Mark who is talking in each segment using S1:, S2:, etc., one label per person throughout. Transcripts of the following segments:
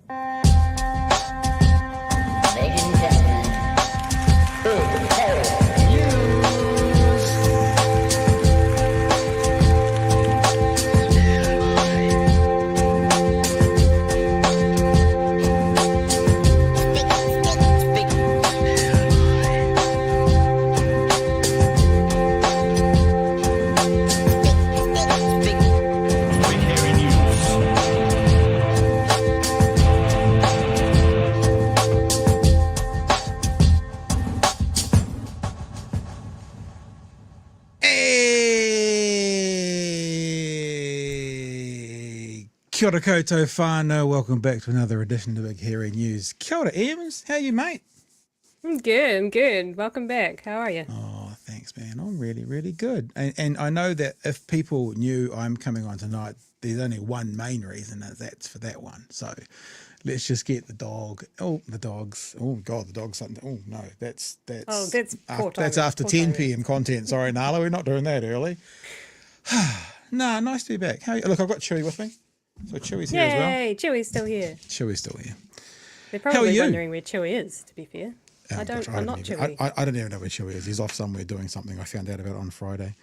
S1: Ladies and gentlemen, big hairy news.
S2: Kia ora koutou whānau, welcome back to another edition of Big Hairy News. Kia ora, Ems, how you, mate?
S3: I'm good. Welcome back. How are you?
S2: Oh, thanks, man. I'm really, really good. And I know that if people knew I'm coming on tonight, there's only one main reason, and that's for that one. So let's just get the dog. Oh, the dogs. Oh, God, the dog's something. Oh, no, that's after 10 p.m. content. Sorry, Nala, we're not doing that early. No, nice to be back. How are you? Look, I've got Chewie with me. So Chewie's here as well.
S3: Yay, Chewie's still here.
S2: Chewie's still here.
S3: They're probably wondering where Chewie is, to be fair. I'm not Chewie.
S2: I don't even know where Chewie is. He's off somewhere doing something. I found out about it on Friday.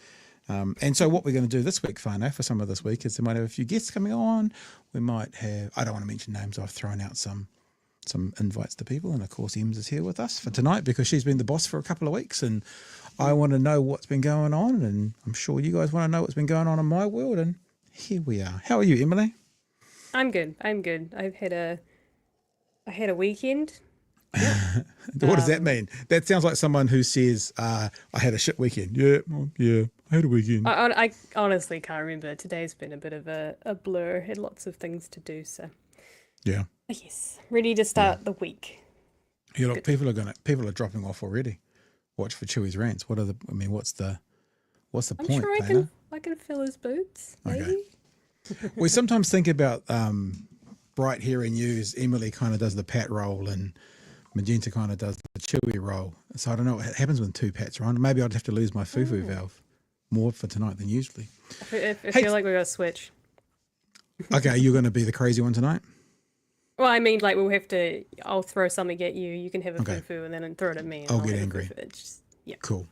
S2: And so what we're going to do this week, Whānau, for some of this week, is we might have a few guests coming on. We might have, I don't want to mention names, I've thrown out some invites to people. And of course, Ems is here with us for tonight because she's been the boss for a couple of weeks. And I want to know what's been going on. And I'm sure you guys want to know what's been going on in my world. And here we are. How are you, Emily?
S3: I'm good. I had a weekend.
S2: What does that mean? That sounds like someone who says, I had a shit weekend. Yeah, I had a weekend.
S3: I honestly can't remember. Today's been a bit of a blur. Had lots of things to do, so
S2: yeah.
S3: Yes, ready to start the week.
S2: Yeah, look, people are dropping off already. Watch for Chewie's rants. What's the
S3: I'm
S2: point?
S3: sure I can fill his boots. Maybe.
S2: Okay. We sometimes think about Bright Hairy News. Emily kind of does the Pat role and Magenta kind of does the Chewie role. So I don't know what happens when two Pats are on. Maybe I'd have to lose my foo-foo valve more for tonight than usually.
S3: I feel like we're going to switch.
S2: Okay, you're going to be the crazy one tonight?
S3: Well, I mean, like I'll throw something at you. You can have a foo-foo and then throw it at me. And
S2: I'll get angry.
S3: Yeah.
S2: Cool.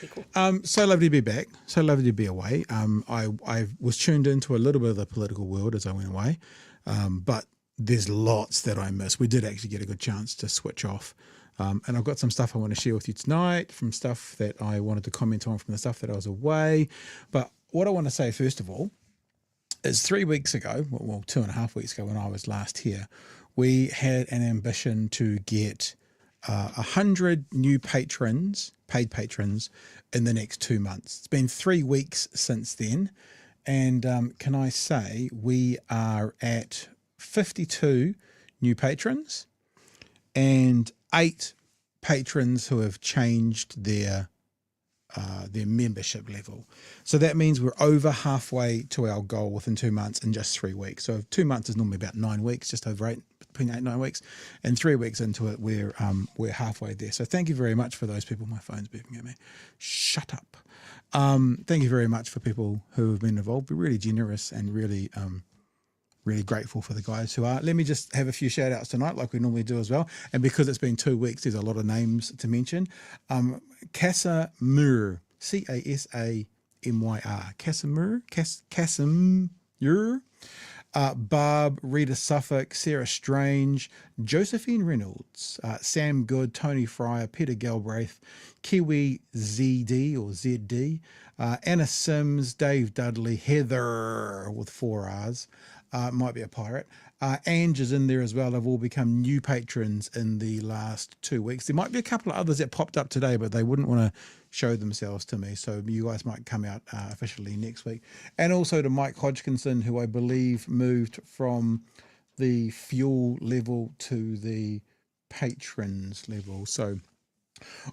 S3: Cool.
S2: So lovely to be back. So lovely to be away. I was tuned into a little bit of the political world as I went away, but there's lots that I miss. We did actually get a good chance to switch off, and I've got some stuff I want to share with you tonight from stuff that I wanted to comment on from the stuff that I was away. But what I want to say first of all is 3 weeks ago, well 2.5 weeks ago when I was last here, we had an ambition to get 100 new paid patrons in the next 2 months. It's been 3 weeks since then. And can I say we are at 52 new patrons and 8 patrons who have changed their membership level. So that means we're over halfway to our goal within 2 months in just 3 weeks. So 2 months is normally about 9 weeks, just over 8, between 8 and 9 weeks. And 3 weeks into it, we're halfway there. So thank you very much for those people. My phone's beeping at me. Shut up. Thank you very much for people who have been involved. We're really generous and really grateful for the guys who are. Let me just have a few shout outs tonight like we normally do as well. And because it's been 2 weeks, there's a lot of names to mention. Casimir, Casamyr, Casimir, Barb, Rita Suffolk, Sarah Strange, Josephine Reynolds, Sam Good, Tony Fryer, Peter Galbraith, Kiwi ZD or ZD, Anna Sims, Dave Dudley, Heather with 4 R's, might be a pirate. Ange is in there as well. Have all become new patrons in the last 2 weeks. There might be a couple of others that popped up today, but they wouldn't want to show themselves to me. So you guys might come out officially next week. And also to Mike Hodgkinson, who I believe moved from the fuel level to the patrons level. So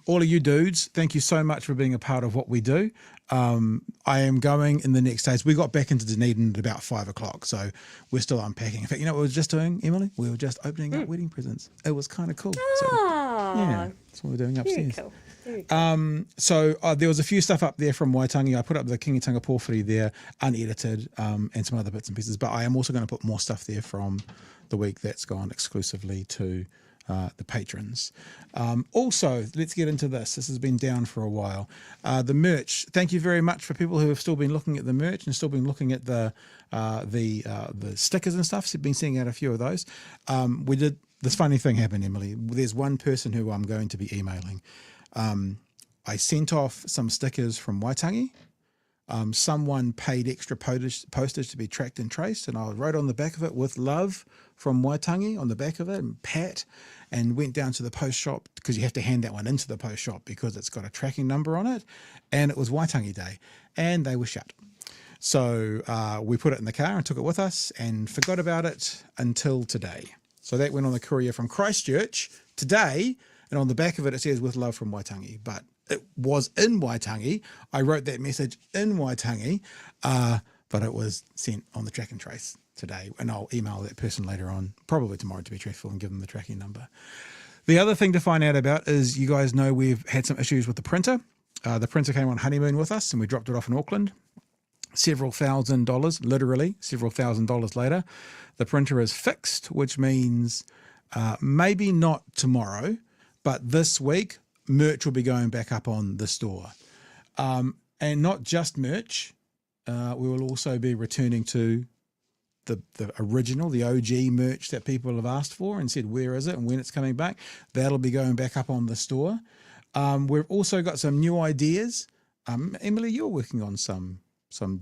S2: All of you dudes, thank you so much for being a part of what we do. I am going in the next days. We got back into Dunedin at about 5 o'clock, so we're still unpacking. In fact, you know what we were just doing, Emily? We were just opening up wedding presents. It was kind of cool. So, yeah, that's what we're doing upstairs.
S3: Very cool. Very cool.
S2: So there was a few stuff up there from Waitangi. I put up the Kingitunga Porphyry there, unedited, and some other bits and pieces. But I am also going to put more stuff there from the week that's gone exclusively to the patrons. Also, let's get into this. This has been down for a while. The merch. Thank you very much for people who have still been looking at the merch and still been looking at the stickers and stuff. So been seeing out a few of those. We did this funny thing happen, Emily. There's one person who I'm going to be emailing. I sent off some stickers from Waitangi. Someone paid extra postage to be tracked and traced, and I wrote on the back of it, "With love from Waitangi," on the back of it, and Pat, and went down to the post shop, because you have to hand that one into the post shop because it's got a tracking number on it, and it was Waitangi Day, and they were shut. So we put it in the car and took it with us and forgot about it until today. So that went on the courier from Christchurch today, and on the back of it, it says "With love from Waitangi," but it was in Waitangi. I wrote that message in Waitangi, but it was sent on the track and trace today, and I'll email that person later on, probably tomorrow to be truthful, and give them the tracking number. The other thing to find out about is, you guys know we've had some issues with the printer. The printer came on honeymoon with us, and we dropped it off in Auckland. Several $1,000s, literally several $1,000s later, the printer is fixed, which means maybe not tomorrow, but this week, merch will be going back up on the store. And not just merch, we will also be returning to the original, the OG merch that people have asked for and said, where is it and when it's coming back. That'll be going back up on the store. We've also got some new ideas. Emily, you're working on some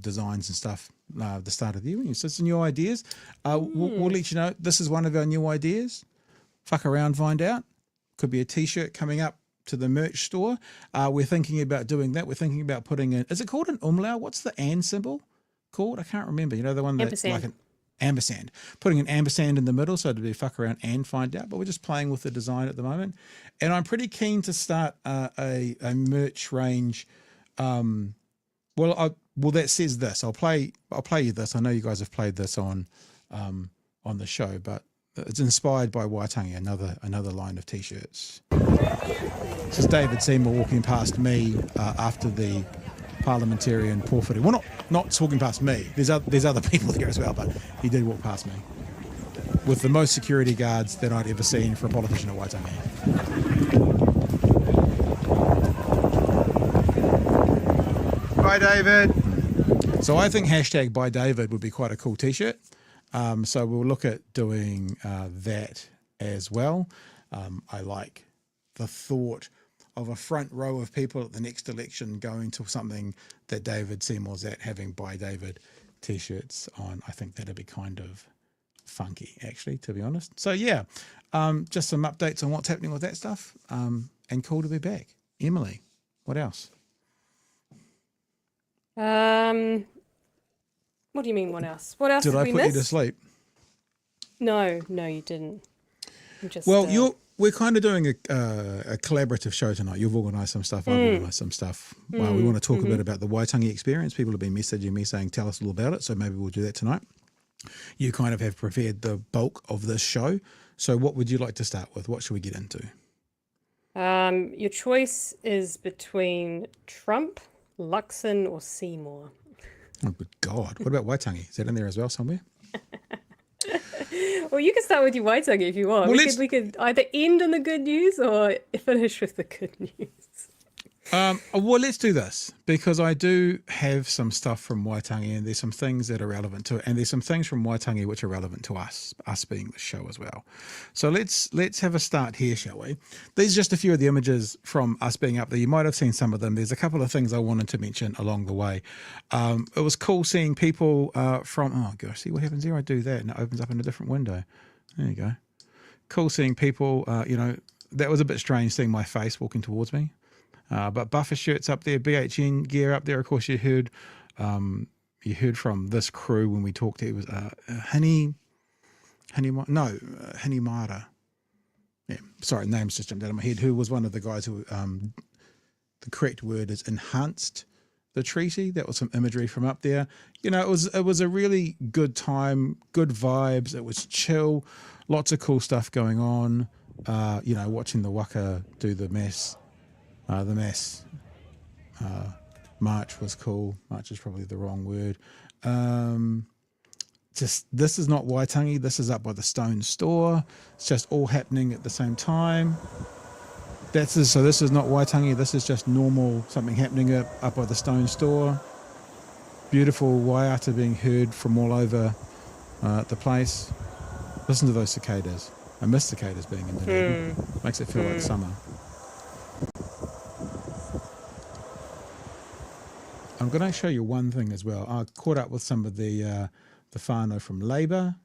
S2: designs and stuff the start of the year. So some new ideas. We'll let you know. This is one of our new ideas. Fuck around, find out. Could be a t-shirt coming up to the merch store. We're thinking about doing that. We're thinking about putting in, is it called an umlaut? What's the and symbol called? I can't remember. You know, the one that's like an ampersand. Putting an ampersand in the middle, so to be fuck around and find out. But we're just playing with the design at the moment. And I'm pretty keen to start a merch range. Well, that says this. I'll play you this. I know you guys have played this on the show, but it's inspired by Waitangi, another line of t-shirts. This is David Seymour walking past me after the parliamentarian porphyry. Well, not walking past me. There's other people there as well, but he did walk past me with the most security guards that I'd ever seen for a politician at Waitangi. Bye, David. So I think hashtag Bye David would be quite a cool t-shirt. So we'll look at doing that as well. I like the thought of a front row of people at the next election going to something that David Seymour's at, having Bye David t-shirts on. I think that'd be kind of funky, actually, to be honest. So yeah, just some updates on what's happening with that stuff, and cool to be back. Emily, what else?
S3: What do you mean, what else? What else
S2: did
S3: did
S2: I
S3: we
S2: put
S3: miss?
S2: you to sleep?
S3: No, you didn't. Just,
S2: well, we're kind of doing a collaborative show tonight. You've organised some stuff, I've organised some stuff. We want to talk a bit about the Waitangi experience. People have been messaging me saying, tell us a little about it, so maybe we'll do that tonight. You kind of have prepared the bulk of this show. So what would you like to start with? What should we get into?
S3: Your choice is between Trump, Luxon, or Seymour.
S2: Oh, good God. What about Waitangi? Is that in there as well somewhere?
S3: Well, you can start with your Waitangi if you want.
S2: Well,
S3: we could either end on the good news or finish with the good news.
S2: Well, let's do this, because I do have some stuff from Waitangi, and there's some things that are relevant to it, and there's some things from Waitangi which are relevant to us being the show as well. So let's have a start here, shall we? These are just a few of the images from us being up there. You might have seen some of them. There's a couple of things I wanted to mention along the way. It was cool seeing people from, oh gosh, see what happens here? I do that and it opens up in a different window. There you go. Cool seeing people, that was a bit strange seeing my face walking towards me. But buffer shirts up there, BHN gear up there. Of course, you heard from this crew when we talked. It was Hinimara. yeah, sorry, names just jumped out of my head, who was one of the guys who, the correct word is enhanced the treaty. That was some imagery from up there. You know, it was a really good time, good vibes. It was chill, lots of cool stuff going on. You know, watching the waka do the mass march was cool. March is probably the wrong word. Just this is not Waitangi. This is up by the Stone Store. It's just all happening at the same time. So this is not Waitangi. This is just normal something happening up by the Stone Store. Beautiful waiata being heard from all over the place. Listen to those cicadas. I miss cicadas being in Dunedin. Makes it feel like summer. I'm going to show you one thing as well. I caught up with some of the whānau from Labour.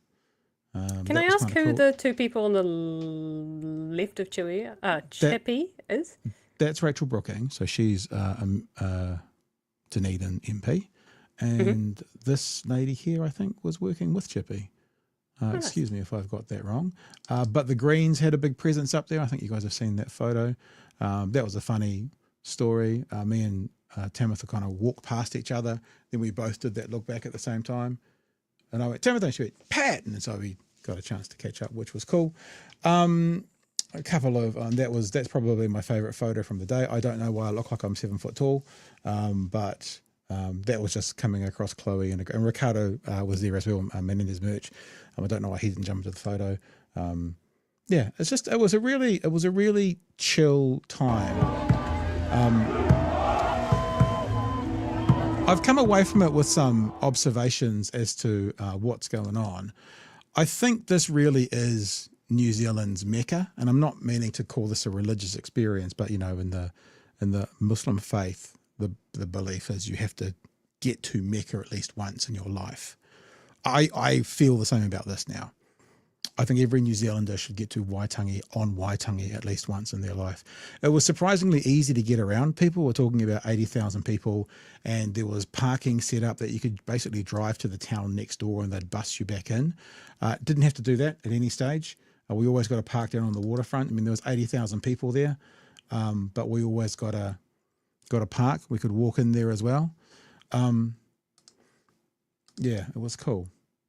S3: Can I ask who the two people on the left of Chewie, Chewie is?
S2: That's Rachel Brooking. So she's a Dunedin MP. And this lady here, I think, was working with Chewie. Excuse me if I've got that wrong. But the Greens had a big presence up there. I think you guys have seen that photo. That was a funny story. Me and Tamitha kind of walked past each other. Then we both did that look back at the same time. And I went, Tamitha, and she went, Pat! And so we got a chance to catch up, which was cool. A couple of, that's probably my favourite photo from the day. I don't know why I look like I'm 7 foot tall, but that was just coming across Chloe and Ricardo was there as well, manning his merch. I don't know why he didn't jump into the photo. Yeah, it was a really chill time. I've come away from it with some observations as to what's going on. I think this really is New Zealand's Mecca, and I'm not meaning to call this a religious experience, but you know, in the Muslim faith, the belief is you have to get to Mecca at least once in your life. I feel the same about this now. I think every New Zealander should get to Waitangi at least once in their life. It was surprisingly easy to get around. People were talking about 80,000 people, and there was parking set up that you could basically drive to the town next door and they'd bus you back in. Didn't have to do that at any stage. We always got to park down on the waterfront. I mean, there was 80,000 people there, but we always got to park. We could walk in there as well. Yeah, it was cool.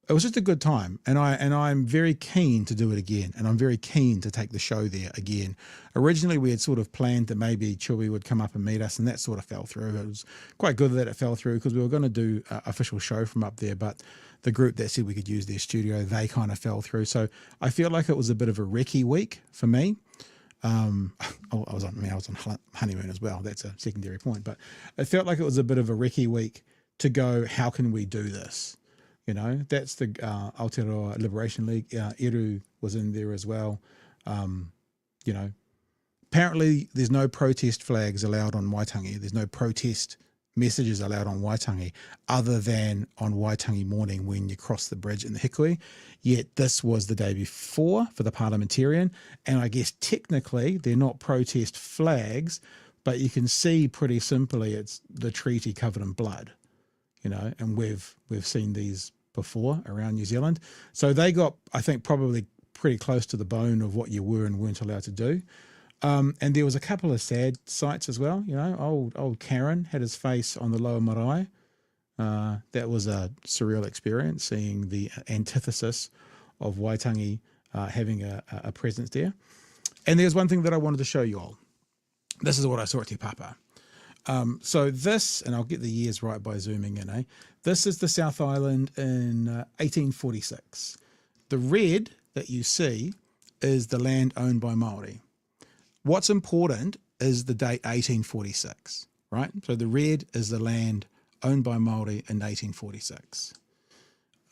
S2: It was just a good time, and I'm very keen to do it again, and I'm very keen to take the show there again. Originally, we had sort of planned that maybe Chewie would come up and meet us, and that sort of fell through. It was quite good that it fell through because we were going to do an official show from up there, but the group that said we could use their studio, they kind of fell through. So I feel like it was a bit of a recce week for me. I was on honeymoon as well. That's a secondary point, but it felt like it was a bit of a recce week to go, how can we do this? You know, that's the Aotearoa Liberation League. Eru was in there as well. You know, apparently there's no protest flags allowed on Waitangi. There's no protest messages allowed on Waitangi other than on Waitangi morning when you cross the bridge in the Hikui. Yet this was the day before for the parliamentarian. And I guess technically they're not protest flags, but you can see pretty simply it's the treaty covered in blood. You know, and we've seen these before around New Zealand. So they got, I think, probably pretty close to the bone of what you were and weren't allowed to do. And there was a couple of sad sights as well. You know, old Karen had his face on the lower marae. That was a surreal experience, seeing the antithesis of Waitangi having a presence there. And there's one thing that I wanted to show you all. This is what I saw at Te Papa. So this, and I'll get the years right by zooming in, this is the South Island in 1846. The red that you see is the land owned by Māori. What's important is the date 1846, right? So the red is the land owned by Māori in 1846.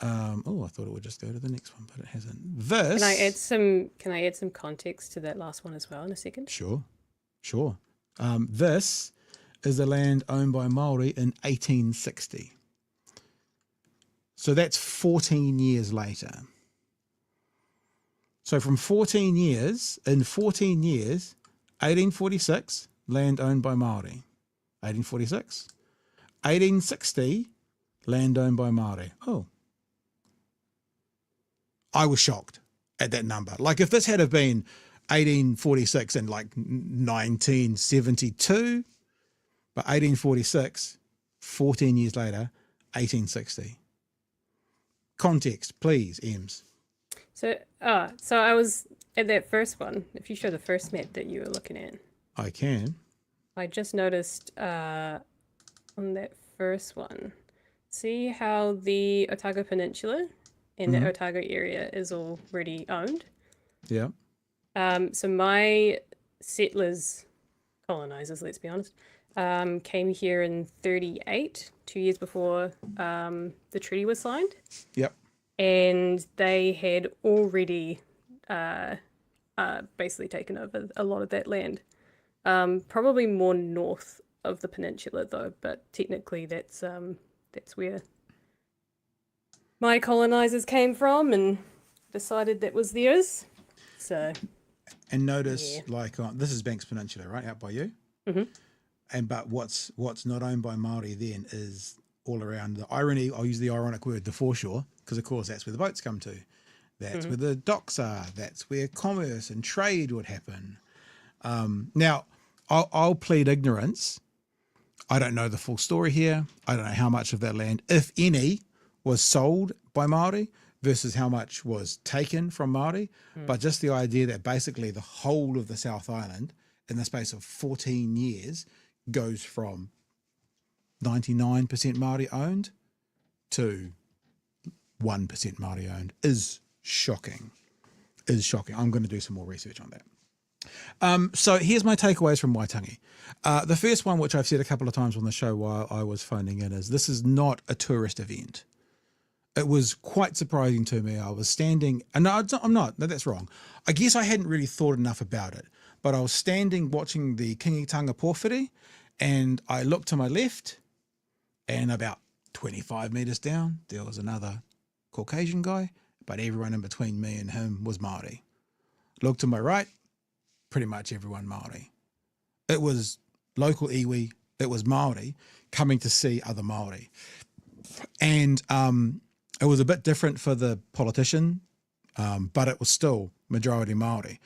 S2: I thought it would just go to the next one, but it hasn't. This.
S3: Can I add some context to that last one as well in a second?
S2: Sure. This is the land owned by Māori in 1860. So that's 14 years later. So from 14 years, 1846, land owned by Māori. 1846. 1860, land owned by Māori. Oh. I was shocked at that number. Like if this had have been 1846 and like 1972, but 1846, 14 years later, 1860. Context, please, Ems.
S3: So I was at that first one. If you show the first map that you were looking at,
S2: I can.
S3: I just noticed on that first one, see how the Otago Peninsula and the Otago area is already owned?
S2: Yeah.
S3: So my settlers, colonizers, let's be honest, came here in 38, 2 years before the treaty was signed.
S2: Yep.
S3: And they had already basically taken over a lot of that land. Probably more north of the peninsula, though, but technically that's where my colonizers came from and decided that was theirs. So.
S2: And notice, like, this is Banks Peninsula, right, out by you. Mm-hmm. But what's not owned by Māori then is all around the irony. I'll use the ironic word, the foreshore, because of course that's where the boats come to. That's where the docks are. That's where commerce and trade would happen. Now, I'll plead ignorance. I don't know the full story here. I don't know how much of that land, if any, was sold by Māori versus how much was taken from Māori. But just the idea that basically the whole of the South Island in the space of 14 years goes from 99% Māori owned to 1% Māori owned is shocking. I'm going to do some more research on that. So here's my takeaways from Waitangi. The first one, which I've said a couple of times on the show while I was phoning in, is this is not a tourist event. It was quite surprising to me. I was standing, and no, I'm not. No, that's wrong. I guess I hadn't really thought enough about it, but I was standing watching the Kingitanga Pōwhiri, and I looked to my left, and about 25 metres down, there was another Caucasian guy, but everyone in between me and him was Māori. Looked to my right, pretty much everyone Māori. It was local iwi, it was Māori coming to see other Māori. And it was a bit different for the politician, but it was still majority Māori.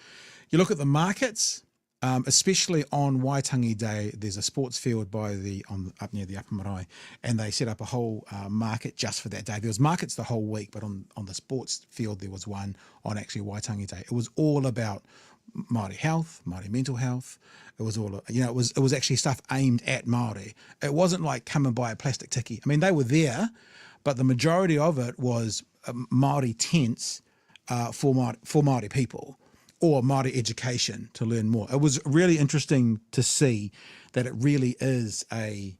S2: You look at the markets, especially on Waitangi Day, there's a sports field up near the Upper Marae, and they set up a whole market just for that day. There was markets the whole week, but on the sports field there was one on actually Waitangi Day. It was all about Māori health, Māori mental health. It was all, it was actually stuff aimed at Māori. It wasn't like come and buy a plastic tiki. I mean, they were there, but the majority of it was Māori tents for Māori people, or Māori education to learn more. It was really interesting to see that it really is it's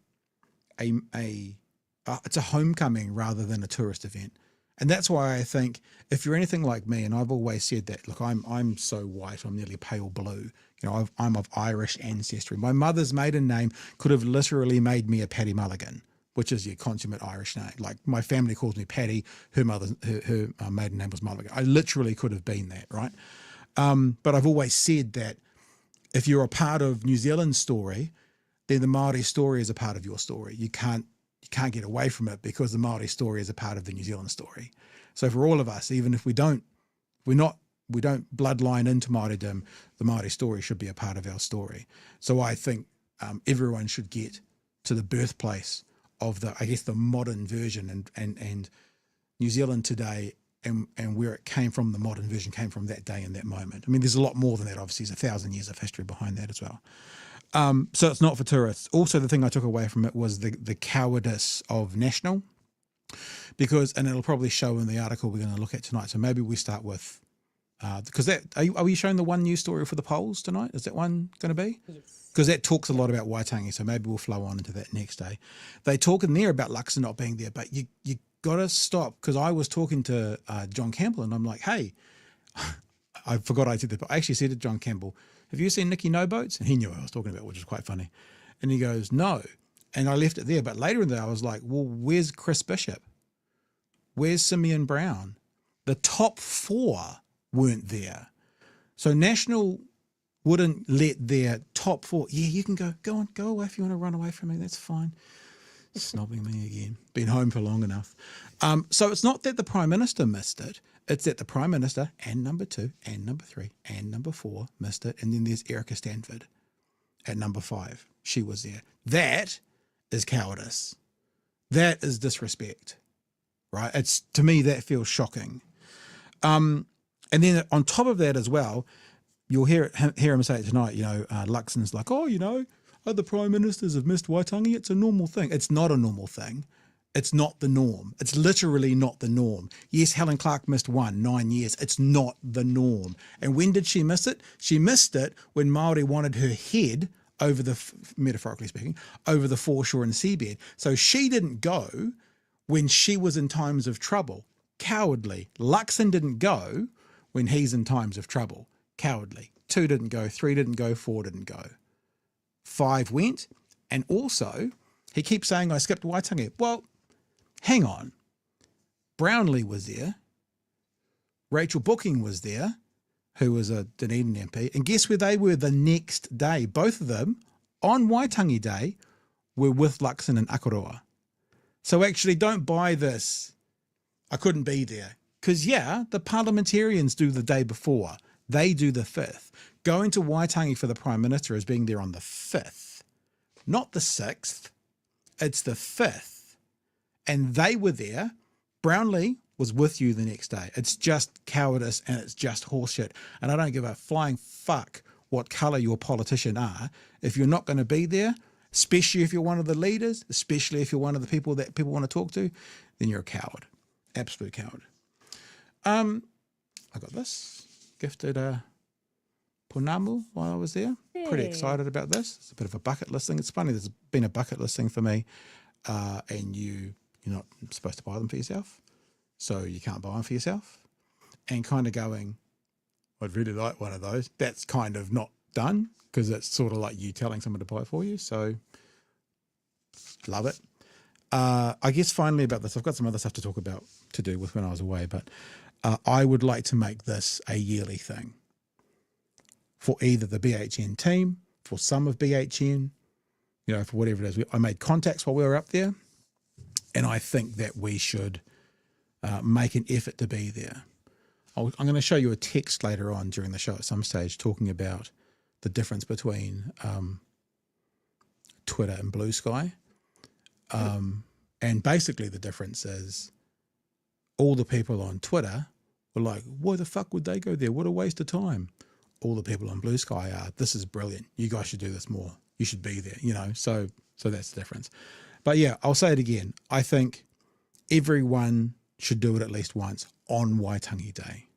S2: a homecoming rather than a tourist event. And that's why I think if you're anything like me, and I've always said that, look, I'm so white, I'm nearly pale blue. I'm of Irish ancestry. My mother's maiden name could have literally made me a Paddy Mulligan, which is your consummate Irish name. Like my family calls me Paddy, her maiden name was Mulligan. I literally could have been that, right? But I've always said that if you're a part of New Zealand's story, then the Māori story is a part of your story. You can't get away from it because the Māori story is a part of the New Zealand story. So for all of us, even if we don't bloodline into Māoridom, the Māori story should be a part of our story. So I think everyone should get to the birthplace of the modern version and New Zealand today and where it came from, the modern version came from that day and that moment. I mean, there's a lot more than that, obviously. There's 1,000 years of history behind that as well. So it's not for tourists. Also, the thing I took away from it was the cowardice of National, and it'll probably show in the article we're going to look at tonight. So maybe we start with, because are we showing the one news story for the polls tonight? Is that one going to be? Yes. Because that talks a lot about Waitangi, so maybe we'll flow on into that next day. They talk in there about Luxon not being there, but you got to stop, because I was talking to John Campbell, and I'm like, hey, I forgot I said that, but I actually said to John Campbell, have you seen Nicky No Boats? And he knew what I was talking about, which is quite funny. And he goes, no. And I left it there. But later in the day, I was like, well, where's Chris Bishop? Where's Simeon Brown? The top four weren't there. So National wouldn't let their top four, you can go on, go away if you want to run away from me, that's fine. Snobbing me again. Been home for long enough. So it's not that the Prime Minister missed it. It's that the Prime Minister and number 2 and number 3 and number 4 missed it. And then there's Erica Stanford at number 5. She was there. That is cowardice. That is disrespect, right? It's, to me, that feels shocking. And then on top of that as well, you'll hear him say it tonight, Luxon's like, other prime ministers have missed Waitangi. It's a normal thing. It's not a normal thing. It's not the norm. It's literally not the norm. Yes, Helen Clark missed 9 years. It's not the norm. And when did she miss it? She missed it when Māori wanted her head over the, metaphorically speaking, over the foreshore and seabed. So she didn't go when she was in times of trouble. Cowardly. Luxon didn't go when he's in times of trouble. Cowardly. 2 didn't go, 3 didn't go, 4 didn't go. 5 went. And also, he keeps saying, I skipped Waitangi. Well, hang on. Brownlee was there. Rachel Booking was there, who was a Dunedin MP. And guess where they were the next day? Both of them, on Waitangi Day, were with Luxon and Akaroa. So actually, don't buy this. I couldn't be there. Because, the parliamentarians do the day before. They do the 5th. Going to Waitangi for the Prime Minister is being there on the 5th, not the 6th. It's the 5th. And they were there. Brownlee was with you the next day. It's just cowardice and it's just horseshit. And I don't give a flying fuck what colour your politician are. If you're not going to be there, especially if you're one of the leaders, especially if you're one of the people that people want to talk to, then you're a coward. Absolute coward. I got this. Gifted Punamu while I was there. Hey. Pretty excited about this. It's a bit of a bucket list thing. It's funny, there's been a bucket list thing for me, and you're not supposed to buy them for yourself, so you can't buy them for yourself. And kind of going, I'd really like one of those. That's kind of not done because it's sort of like you telling someone to buy it for you. So love it. I guess finally about this, I've got some other stuff to do with when I was away, but I would like to make this a yearly thing for either the BHN team, for some of BHN, for whatever it is. I made contacts while we were up there, and I think that we should make an effort to be there. I'm going to show you a text later on during the show at some stage talking about the difference between Twitter and Blue Sky. And basically the difference is all the people on Twitter were like, why the fuck would they go there? What a waste of time. All the people on Blue Sky are, this is brilliant. You guys should do this more. You should be there, so that's the difference. But yeah, I'll say it again. I think everyone should do it at least once on Waitangi Day.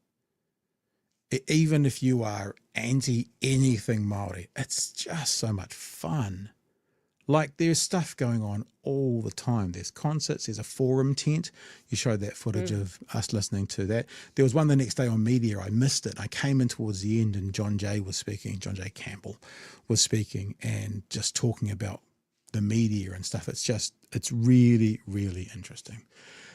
S2: Even if you are anti anything Māori, it's just so much fun. Like there's stuff going on all the time. There's concerts, there's a forum tent. You showed that footage of us listening to that. There was one the next day on media. I missed it. I came in towards the end and John J Campbell was speaking and just talking about the media and stuff. It's really, really interesting.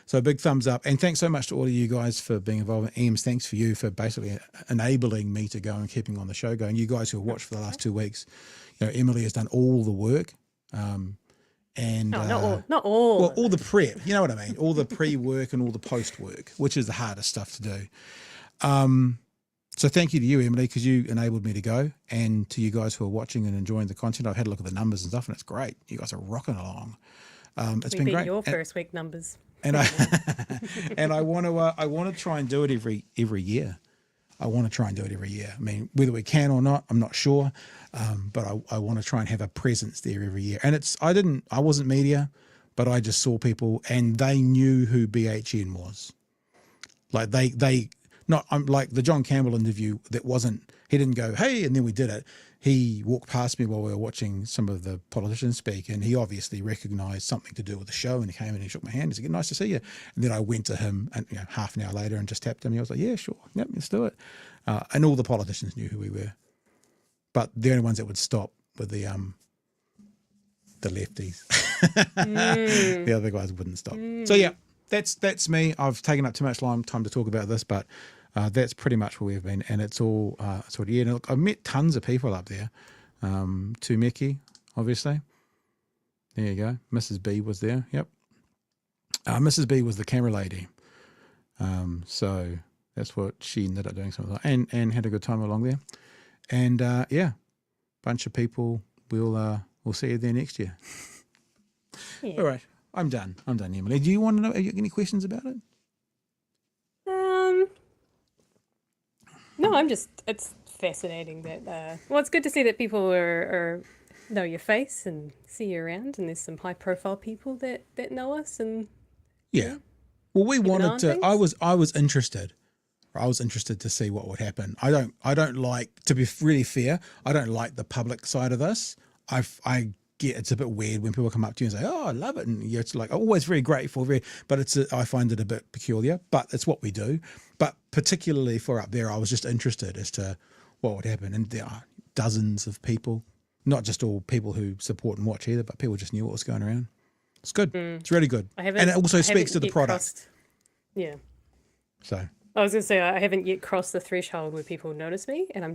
S2: So a big thumbs up. And thanks so much to all of you guys for being involved. Eames, thanks for you for basically enabling me to go and keeping on the show going. You guys who have watched for the last 2 weeks, Emily has done all the work.
S3: Not all.
S2: Well, all the prep, you know what I mean? All the pre-work and all the post-work, which is the hardest stuff to do. So thank you to you, Emily, because you enabled me to go, and to you guys who are watching and enjoying the content. I've had a look at the numbers and stuff, and it's great. You guys are rocking along. It's been great.
S3: Your first week numbers.
S2: And I want to try and do it every year. I want to try and do it every year. I mean, whether we can or not, I'm not sure. But I want to try and have a presence there every year. And I wasn't media, but I just saw people and they knew who BHN was. Like I'm like the John Campbell interview he didn't go, hey, and then we did it. He walked past me while we were watching some of the politicians speak, and he obviously recognized something to do with the show, and he came in and he shook my hand. He said, nice to see you. And then I went to him and half an hour later and just tapped him. And he was like, yeah, sure. Yep, let's do it. And all the politicians knew who we were. But the only ones that would stop were the lefties. The other guys wouldn't stop. So yeah, that's me. I've taken up too much time to talk about this, but that's pretty much where we've been, and it's all sort of, and look, I've met tons of people up there. Tumeki, obviously. There you go. Mrs. B was there. Yep. Mrs. B was the camera lady. So That's what she ended up doing something like, and had a good time along there. And yeah, bunch of people. We'll see you there next year.
S3: Yeah.
S2: All right, I'm done, Emily. Do you want to know? Have you any questions about it?
S3: No, it's fascinating that, well, it's good to see that people are know your face and see you around, and there's some high profile people that know us, and
S2: Yeah. Well, we
S3: an eye
S2: wanted
S3: on
S2: to.
S3: things?
S2: I was interested. I was interested to see what would happen. I don't like, to be really fair, I don't like the public side of this. I get it's a bit weird when people come up to you and say, "Oh, I love it," and you're like always very grateful, but I find it a bit peculiar. But it's what we do. But particularly for up there, I was just interested as to what would happen, and there are dozens of people, not just all people who support and watch either, but people just knew what was going around. It's good. It's really good, and it also speaks to the product.
S3: Yeah.
S2: So.
S3: I was going to say, I haven't yet crossed the threshold where people notice me, and I'm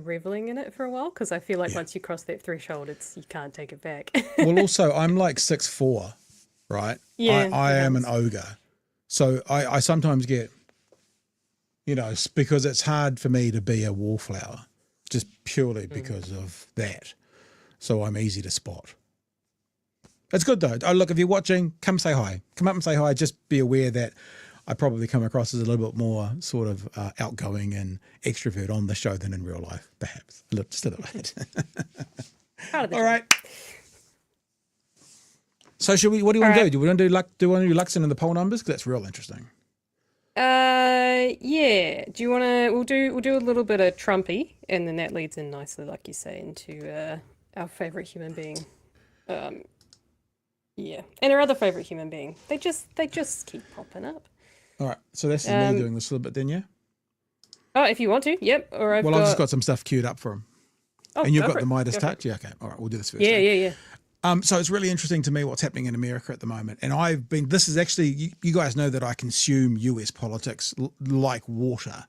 S3: reveling in it for a while, because I feel like once you cross that threshold, you can't take it back.
S2: Well, also, I'm like 6'4", right?
S3: Yeah,
S2: I am an ogre. So I sometimes get, because it's hard for me to be a wallflower, just purely because of that. So I'm easy to spot. It's good though. Oh, look, if you're watching, come say hi. Come up and say hi. Just be aware that I probably come across as a little bit more sort of outgoing and extrovert on the show than in real life, perhaps. Just a little bit. All right. So what do you want to do? Do we want to do Luxon and the poll numbers? Because that's real interesting.
S3: Yeah. Do you want to? We'll do a little bit of Trumpy, and then that leads in nicely, like you say, into our favorite human being. Yeah, and our other favorite human being. They just keep popping up.
S2: All right, so this is me doing this a little bit then, yeah?
S3: Oh, if you want to, yep. Or I've
S2: just got some stuff queued up for him.
S3: Oh,
S2: and you've got the Midas touch? Yeah, okay. All right, we'll do this first.
S3: Yeah.
S2: So it's really interesting to me what's happening in America at the moment. And this is actually, you guys know that I consume US politics like water.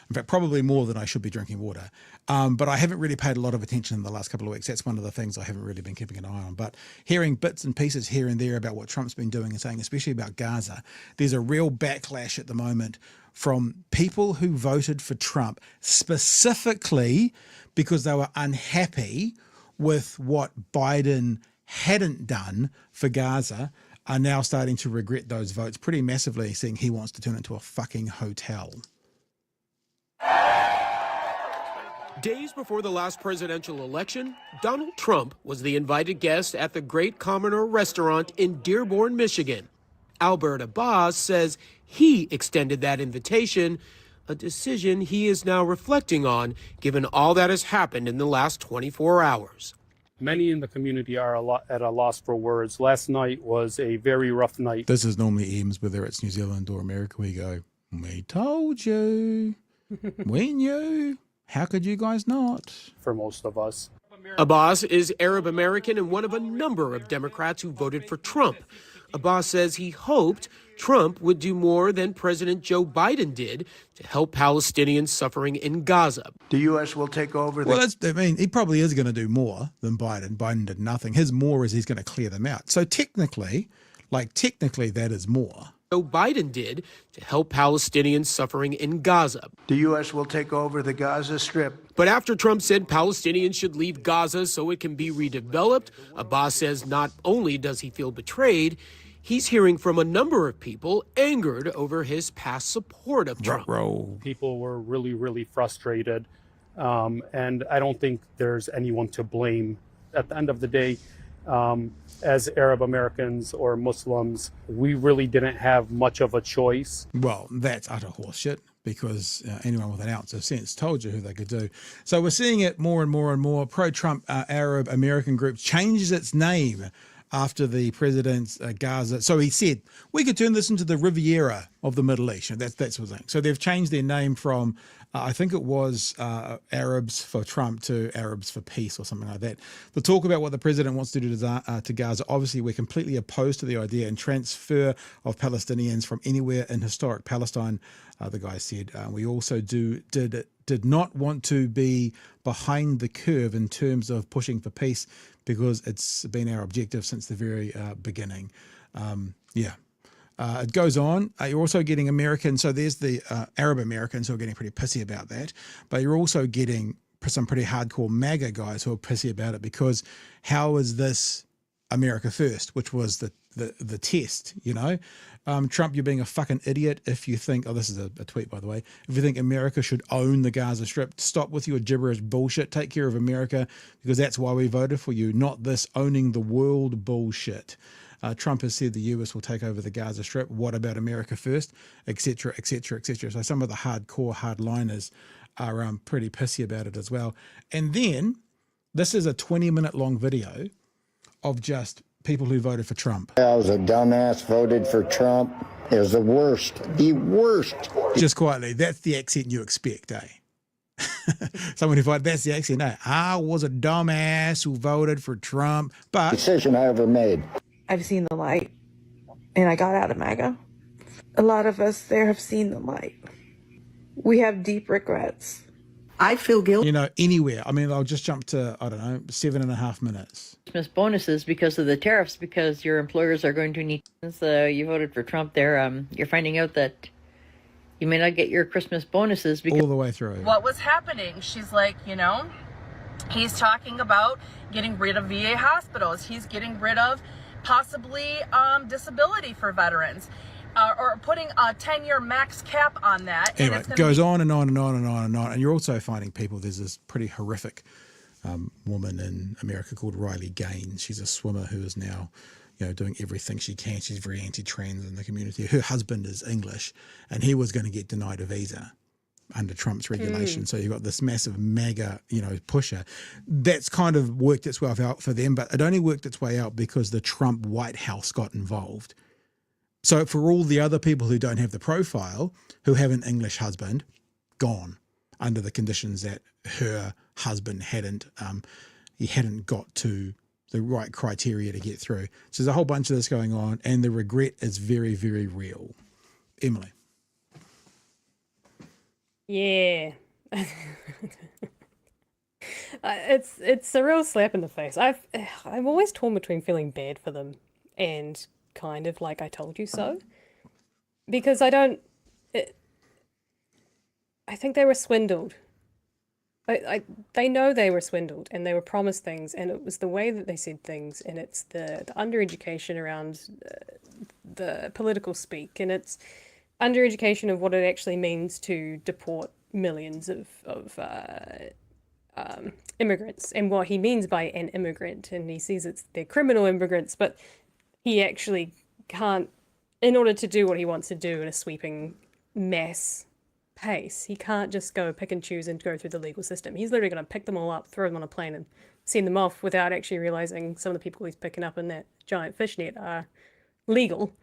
S2: In fact, probably more than I should be drinking water. But I haven't really paid a lot of attention in the last couple of weeks. That's one of the things I haven't really been keeping an eye on. But hearing bits and pieces here and there about what Trump's been doing and saying, especially about Gaza, there's a real backlash at the moment from people who voted for Trump specifically because they were unhappy with what Biden hadn't done for Gaza, are now starting to regret those votes pretty massively, saying he wants to turn it into a fucking hotel.
S4: Days before the last presidential election, Donald Trump was the invited guest at the Great Commoner restaurant in Dearborn, Michigan. Albert Abbas says he extended that invitation, a decision he is now reflecting on, given all that has happened in the last 24 hours.
S5: Many in the community are at a loss for words. Last night was a very rough night.
S2: This is normally Eames, whether it's New Zealand or America. We go, we told you. We knew. How could you guys not?
S5: For most of us.
S4: Abbas is Arab American and one of a number of Democrats who voted for Trump. Abbas says he hoped Trump would do more than President Joe Biden did to help Palestinians suffering in Gaza.
S6: The U.S. will take over.
S2: Well, he probably is going to do more than Biden. Biden did nothing. His more is he's going to clear them out. So technically, that is more.
S4: Joe Biden did to help Palestinians suffering in Gaza.
S6: The U.S. will take over the Gaza Strip.
S4: But after Trump said Palestinians should leave Gaza so it can be redeveloped, Abbas says not only does he feel betrayed, he's hearing from a number of people angered over his past support of Trump.
S5: People were really, really frustrated. And I don't think there's anyone to blame. At the end of the day, as Arab Americans or Muslims, we really didn't have much of a choice.
S2: Well, that's utter horseshit, because anyone with an ounce of sense told you who they could do. So we're seeing it more and more and more. Pro-Trump Arab American group changes its name after the president's Gaza. So he said, we could turn this into the Riviera of the Middle East. That's what I'm saying. So they've changed their name from, I think it was Arabs for Trump to Arabs for Peace or something like that. The talk about what the president wants to do to Gaza, obviously we're completely opposed to the idea and transfer of Palestinians from anywhere in historic Palestine, the guy said. We also did not want to be behind the curve in terms of pushing for peace, because it's been our objective since the very beginning. It goes on. You're also getting Americans. So there's the Arab Americans who are getting pretty pissy about that. But you're also getting some pretty hardcore MAGA guys who are pissy about it, because how is this America first, which was the test, you know? Trump, you're being a fucking idiot if you think, oh, this is a tweet, by the way, if you think America should own the Gaza Strip, stop with your gibberish bullshit, take care of America, because that's why we voted for you, not this owning the world bullshit. Trump has said the US will take over the Gaza Strip. What about America first, etc., etc., etc. So some of the hardcore hardliners are pretty pissy about it as well. And then this is a 20-minute long video of just people who voted for Trump.
S7: I was a dumbass, voted for Trump. It was the worst. The worst.
S2: Just quietly, that's the accent you expect, eh? Someone who voted, that's the accent, eh? I was a dumbass who voted for Trump, but...
S7: Decision I ever made.
S8: I've seen the light, and I got out of MAGA. A lot of us there have seen the light. We have deep regrets.
S9: I feel guilty.
S2: You know, anywhere. I mean, I'll just jump to, I don't know, 7.5 minutes.
S10: Christmas bonuses because of the tariffs, because your employers are going to need, since you voted for Trump there, you're finding out that you may not get your Christmas bonuses because...
S2: All the way through.
S11: What was happening? She's like, you know, he's talking about getting rid of VA hospitals. He's getting rid of possibly disability for veterans. Or putting a 10-year max cap on that.
S2: Anyway, it goes on and on and on and on and on. And you're also finding people, there's this pretty horrific woman in America called Riley Gaines. She's a swimmer who is now, you know, doing everything she can. She's very anti-trans in the community. Her husband is English, and he was going to get denied a visa under Trump's regulation. So you've got this massive MAGA, you know, pusher. That's kind of worked its way out for them, but it only worked its way out because the Trump White House got involved. So for all the other people who don't have the profile, who have an English husband, gone under the conditions that her husband hadn't, he hadn't got to the right criteria to get through. So there's a whole bunch of this going on, and the regret is very, very real. Emily.
S3: Yeah. It's a real slap in the face. I'm always torn between feeling bad for them and kind of like I told you so, because I think they were swindled. They know they were swindled, and they were promised things, and it was the way that they said things, and it's the undereducation around the political speak, and it's undereducation of what it actually means to deport millions of immigrants, and what he means by an immigrant. And he says they're criminal immigrants, but he actually can't, in order to do what he wants to do in a sweeping mass pace, he can't just go pick and choose and go through the legal system. He's literally going to pick them all up, throw them on a plane, and send them off without actually realizing some of the people he's picking up in that giant fishnet are legal.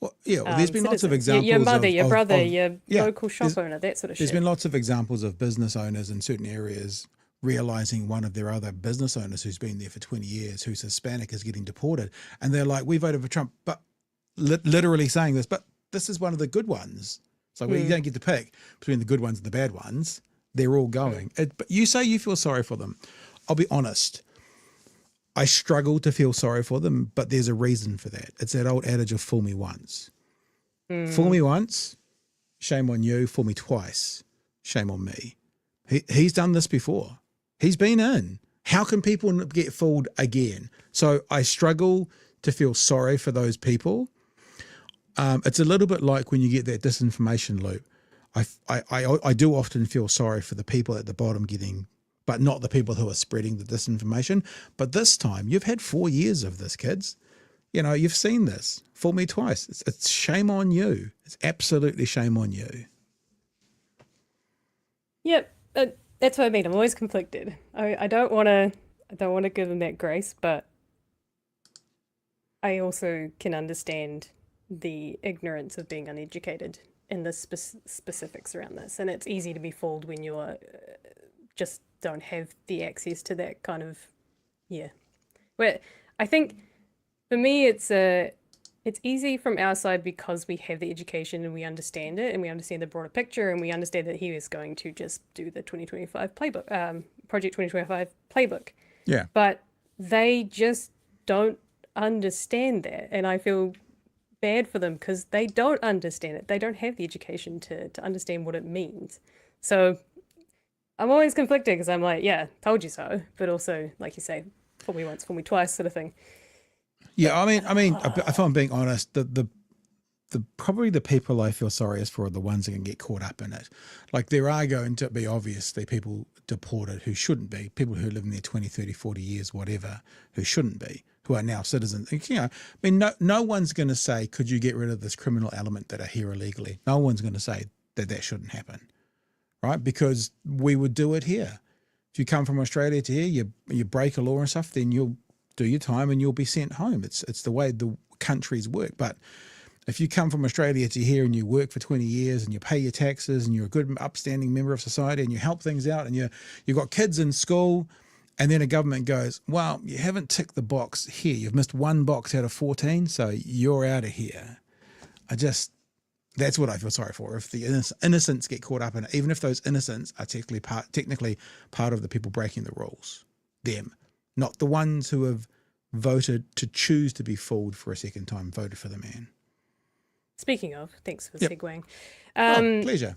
S2: Well, yeah, well, there's been lots of examples.
S3: Your mother,
S2: of,
S3: your brother,
S2: of,
S3: your
S2: yeah,
S3: local shop owner, that sort of shit.
S2: There's been lots of examples of business owners in certain areas realizing one of their other business owners who's been there for 20 years, who's Hispanic, is getting deported. And they're like, we voted for Trump, but literally saying this, but this is one of the good ones. So you don't get to pick between the good ones and the bad ones. They're all going. But you say you feel sorry for them. I'll be honest. I struggle to feel sorry for them, but there's a reason for that. It's that old adage of fool me once. Fool me once, shame on you. Fool me twice, shame on me. He's done this before. He's been in. How can people get fooled again? So I struggle to feel sorry for those people. It's a little bit like when you get that disinformation loop. I do often feel sorry for the people at the bottom getting, but not the people who are spreading the disinformation. But this time, you've had 4 years of this, kids. You know, you've seen this. Fool me twice. It's shame on you. It's absolutely shame on you.
S3: Yep, that's what I mean. I'm always conflicted. I don't want to give them that grace, but I also can understand the ignorance of being uneducated in the specifics around this, and it's easy to be fooled when you're just don't have the access to that kind of, yeah. Where I think for me it's easy from our side because we have the education and we understand it, and we understand the broader picture, and we understand that he is going to just do the 2025 playbook, Project 2025 playbook.
S2: Yeah.
S3: But they just don't understand that, and I feel bad for them because they don't understand it. They don't have the education to understand what it means. So I'm always conflicted because I'm like, yeah, told you so. But also, like you say, fool me once, fool me twice sort of thing.
S2: Yeah, I mean, if I'm being honest, the probably the people I feel sorriest for are the ones that can get caught up in it. Like there are going to be obviously people deported who shouldn't be, people who live in there 20, 30, 40 years, whatever, who shouldn't be, who are now citizens. You know, I mean, no one's going to say, could you get rid of this criminal element that are here illegally? No one's going to say that shouldn't happen, right? Because we would do it here. If you come from Australia to here, you break a law and stuff, then you'll do your time and you'll be sent home. It's the way the countries work. But if you come from Australia to here and you work for 20 years and you pay your taxes and you're a good upstanding member of society and you help things out and you've got kids in school, and then a government goes, well, you haven't ticked the box here. You've missed one box out of 14, so you're out of here. That's what I feel sorry for. If the innocents get caught up in it, even if those innocents are technically part of the people breaking the rules, them, not the ones who have voted to choose to be fooled for a second time, voted for the man.
S3: Speaking of, thanks for
S2: Yep.
S3: segueing.
S2: Pleasure.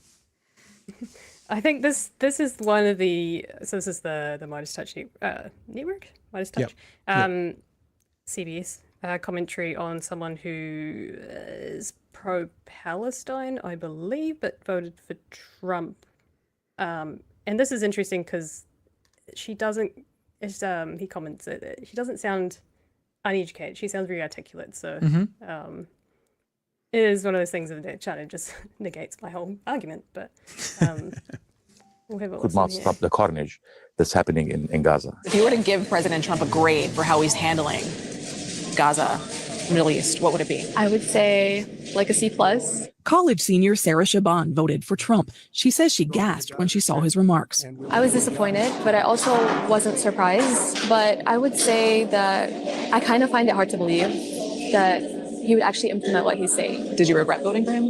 S3: I think this is one of the, so this is the Midas Touch network, Midas Touch, CBS commentary on someone who is pro-Palestine, I believe, but voted for Trump. And this is interesting because she doesn't, he comments that she doesn't sound uneducated. She sounds very articulate. So it is one of those things that kind of just negates my whole argument. But we'll have a
S9: Could
S3: listen
S9: not
S3: here.
S9: stop the carnage that's happening in Gaza.
S12: If you were to give President Trump a grade for how he's handling Gaza, Middle East, what would it be?
S13: I would say like a C+.
S12: College senior Sarah Shaban voted for Trump. She says she gasped when she saw his remarks.
S13: I was disappointed, but I also wasn't surprised. But I would say that I kind of find it hard to believe that he would actually implement what he's saying.
S12: Did you regret voting for him?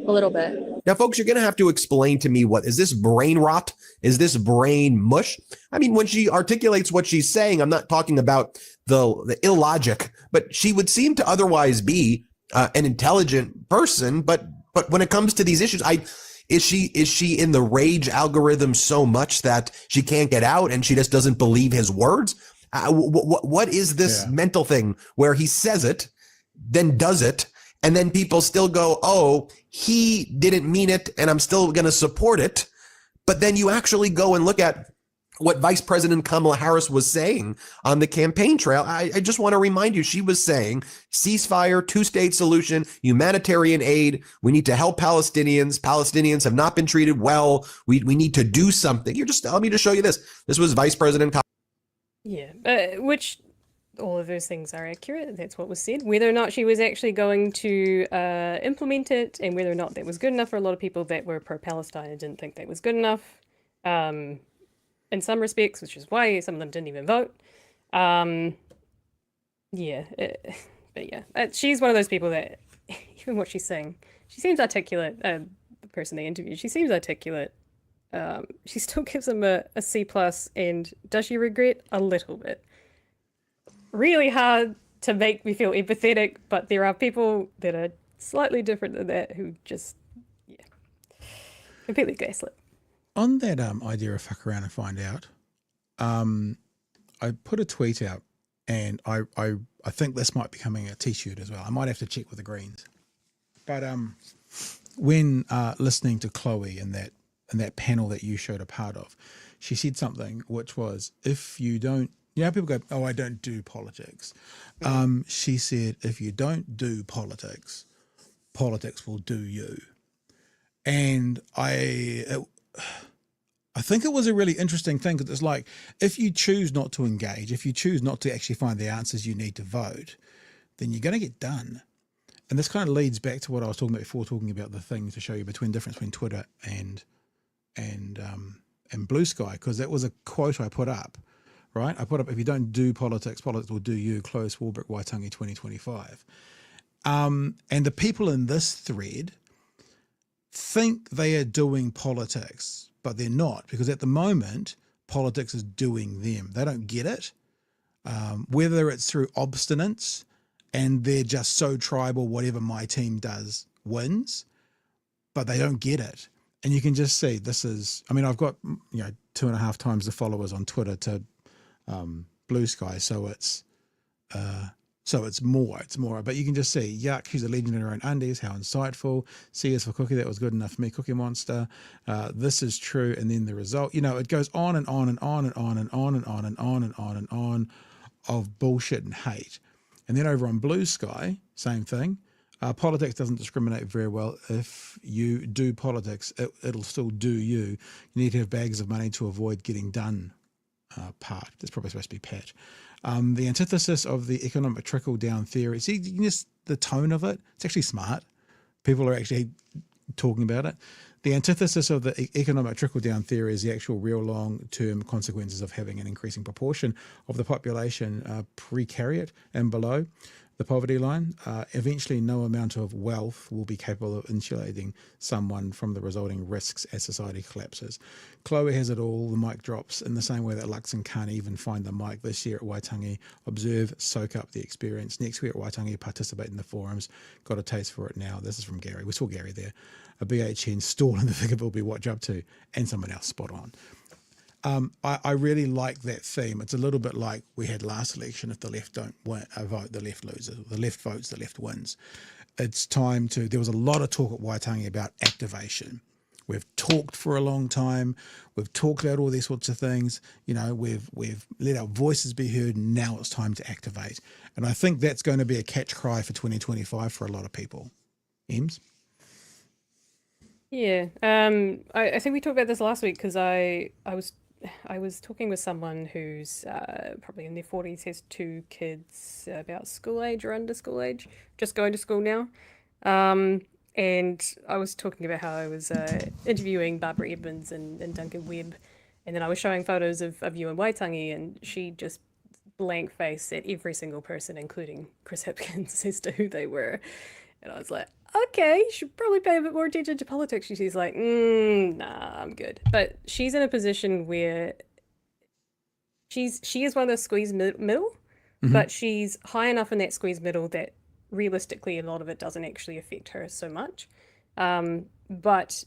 S13: A little bit.
S14: Now, folks, you're going to have to explain to me, what is this brain rot? Is this brain mush? I mean, when she articulates what she's saying, I'm not talking about the illogic, but she would seem to otherwise be an intelligent person. But when it comes to these issues, is she in the rage algorithm so much that she can't get out and she just doesn't believe his words? What is this mental thing where he says it, then does it, and then people still go, oh, he didn't mean it, and I'm still going to support it. But then you actually go and look at what Vice President Kamala Harris was saying on the campaign trail. I just want to remind you, she was saying ceasefire, two-state solution, humanitarian aid. We need to help Palestinians. Palestinians have not been treated well. We need to do something. Let me just show you this. This was Vice President Kamala.
S3: Yeah, which all of those things are accurate. That's what was said. Whether or not she was actually going to implement it and whether or not that was good enough for a lot of people that were pro-Palestine and didn't think that was good enough in some respects, which is why some of them didn't even vote. She's one of those people that even what she's saying, she seems articulate. The person they interviewed, she seems articulate. She still gives him a C+, and does she regret? A little bit. Really hard to make me feel empathetic, but there are people that are slightly different than that who just, completely gaslit.
S2: On that idea of fuck around and find out, I put a tweet out, and I think this might be becoming a t-shirt as well. I might have to check with the Greens. But when listening to Chloe in that panel that you showed a part of, she said something which was, if you don't, people go, oh, I don't do politics. She said, if you don't do politics, politics will do you. And I think it was a really interesting thing, because it's like, if you choose not to engage, if you choose not to actually find the answers you need to vote, then you're going to get done. And this kind of leads back to what I was talking about before, talking about the thing to show you the difference between Twitter and Blue Sky, because that was a quote I put up, right? I put up, if you don't do politics, politics will do you, close Warbrick Waitangi 2025. And the people in this thread think they are doing politics, but they're not, because at the moment, politics is doing them. They don't get it. Whether it's through obstinance and they're just so tribal, whatever my team does wins, but they don't get it. And you can just see this is, I mean, I've got, 2.5 times the followers on Twitter to Blue Sky. So it's more, but you can just see, yuck, she's a legend in her own undies, how insightful. C is for Cookie, that was good enough for me, Cookie Monster. This is true. And then the result, it goes on and on and on and on and on and on and on and on and on of bullshit and hate. And then over on Blue Sky, same thing. Politics doesn't discriminate very well. If you do politics, it'll still do you. You need to have bags of money to avoid getting done part. That's probably supposed to be Pat. The antithesis of the economic trickle-down theory. See, just the tone of it, it's actually smart. People are actually talking about it. The antithesis of the economic trickle-down theory is the actual real long-term consequences of having an increasing proportion of the population precariat and below the poverty line. Eventually, no amount of wealth will be capable of insulating someone from the resulting risks as society collapses. Chloe has it all. The mic drops in the same way that Luxon can't even find the mic this year at Waitangi. Observe, soak up the experience. Next week at Waitangi, participate in the forums. Got a taste for it now. This is from Gary. We saw Gary there. A BHN stall in the thick of it will be watch up to, and someone else spot on. I really like that theme. It's a little bit like we had last election. If the left don't vote, the left loses. The left votes, the left wins. It's time to, there was a lot of talk at Waitangi about activation. We've talked for a long time. We've talked about all these sorts of things. We've let our voices be heard. Now it's time to activate. And I think that's going to be a catch cry for 2025 for a lot of people. Ems?
S3: Yeah, I think we talked about this last week because I was talking with someone who's probably in their 40s, has 2 kids about school age or under school age, just going to school now. And I was talking about how I was interviewing Barbara Edmonds and Duncan Webb, and then I was showing photos of you in Waitangi, and she just blank faced at every single person, including Chris Hipkins, as to who they were. And I was like, okay, you should probably pay a bit more attention to politics. She's like, nah, I'm good. But she's in a position where she is one of those squeeze middle, but she's high enough in that squeeze middle that realistically a lot of it doesn't actually affect her so much. But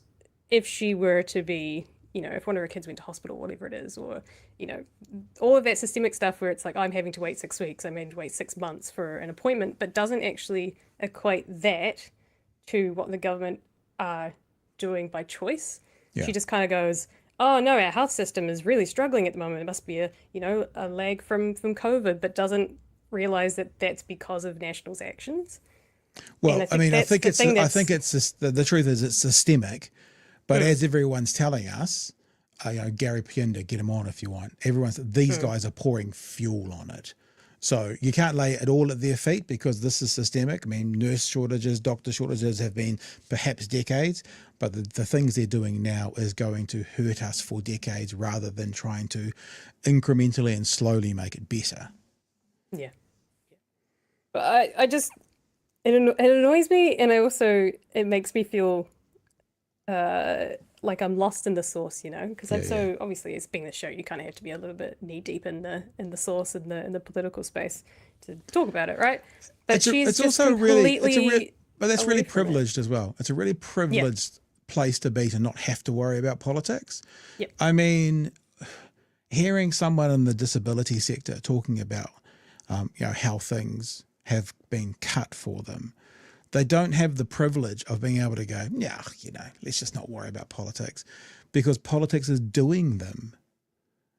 S3: if she were to be, if one of her kids went to hospital, whatever it is, or, all of that systemic stuff where it's like, I'm having to wait 6 weeks, I'm having to wait 6 months for an appointment, but doesn't actually equate that to what the government are doing by choice. Yeah. She just kind of goes, oh no, our health system is really struggling at the moment. It must be a lag from COVID, but doesn't realize that that's because of National's actions.
S2: Well, I think the truth is it's systemic, but as everyone's telling us, Gary Pinder, get him on if you want. These guys are pouring fuel on it. So you can't lay it all at their feet because this is systemic. I mean, nurse shortages, doctor shortages have been perhaps decades, but the things they're doing now is going to hurt us for decades rather than trying to incrementally and slowly make it better.
S3: Yeah. But I just, it annoys me, and it makes me feel like I'm lost in the source, because obviously as being the show, you kind of have to be a little bit knee deep in the source in the political space to talk about it, right? But she's also really,
S2: but that's really privileged as well. It's a really privileged place to be to not have to worry about politics.
S3: Yep.
S2: I mean, hearing someone in the disability sector talking about how things have been cut for them. They don't have the privilege of being able to go, let's just not worry about politics because politics is doing them.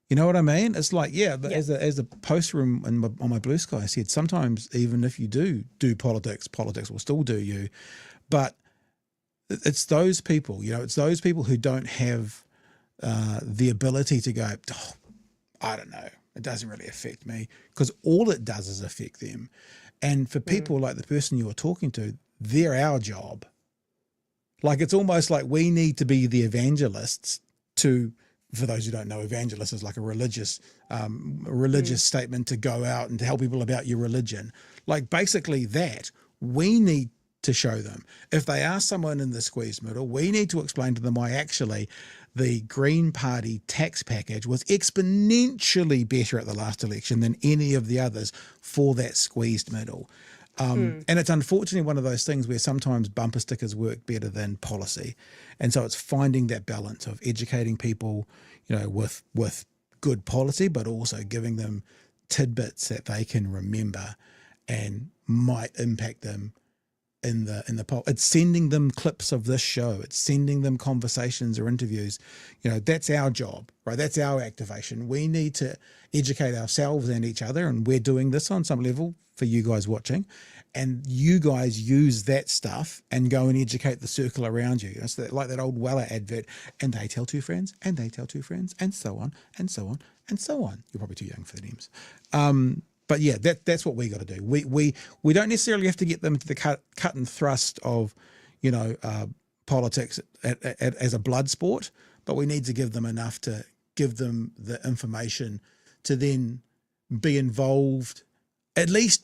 S2: You know what I mean? It's like, as the poster on my Blue Sky said, sometimes even if you do politics will still do you. But it's those people, it's those people who don't have the ability to go, I don't know, it doesn't really affect me, because all it does is affect them. And for people like the person you were talking to, they're our job. Like, it's almost like we need to be the evangelists to, for those who don't know, evangelist is like a religious statement to go out and to tell people about your religion. Like, basically that, we need to show them. If they are someone in the squeeze middle, we need to explain to them why actually the Green Party tax package was exponentially better at the last election than any of the others for that squeezed middle. And it's unfortunately one of those things where sometimes bumper stickers work better than policy. And so it's finding that balance of educating people, with good policy, but also giving them tidbits that they can remember and might impact them in the poll. It's sending them clips of this show. It's sending them conversations or interviews. That's our job, right? That's our activation. We need to educate ourselves and each other, and we're doing this on some level for you guys watching. And you guys use that stuff and go and educate the circle around you. It's like that old Weller advert, and they tell two friends, and they tell two friends, and so on, and so on, and so on. You're probably too young for the names. But yeah, that's what we got to do. We don't necessarily have to get them to the cut and thrust of, politics as a blood sport, but we need to give them enough to give them the information to then be involved. At least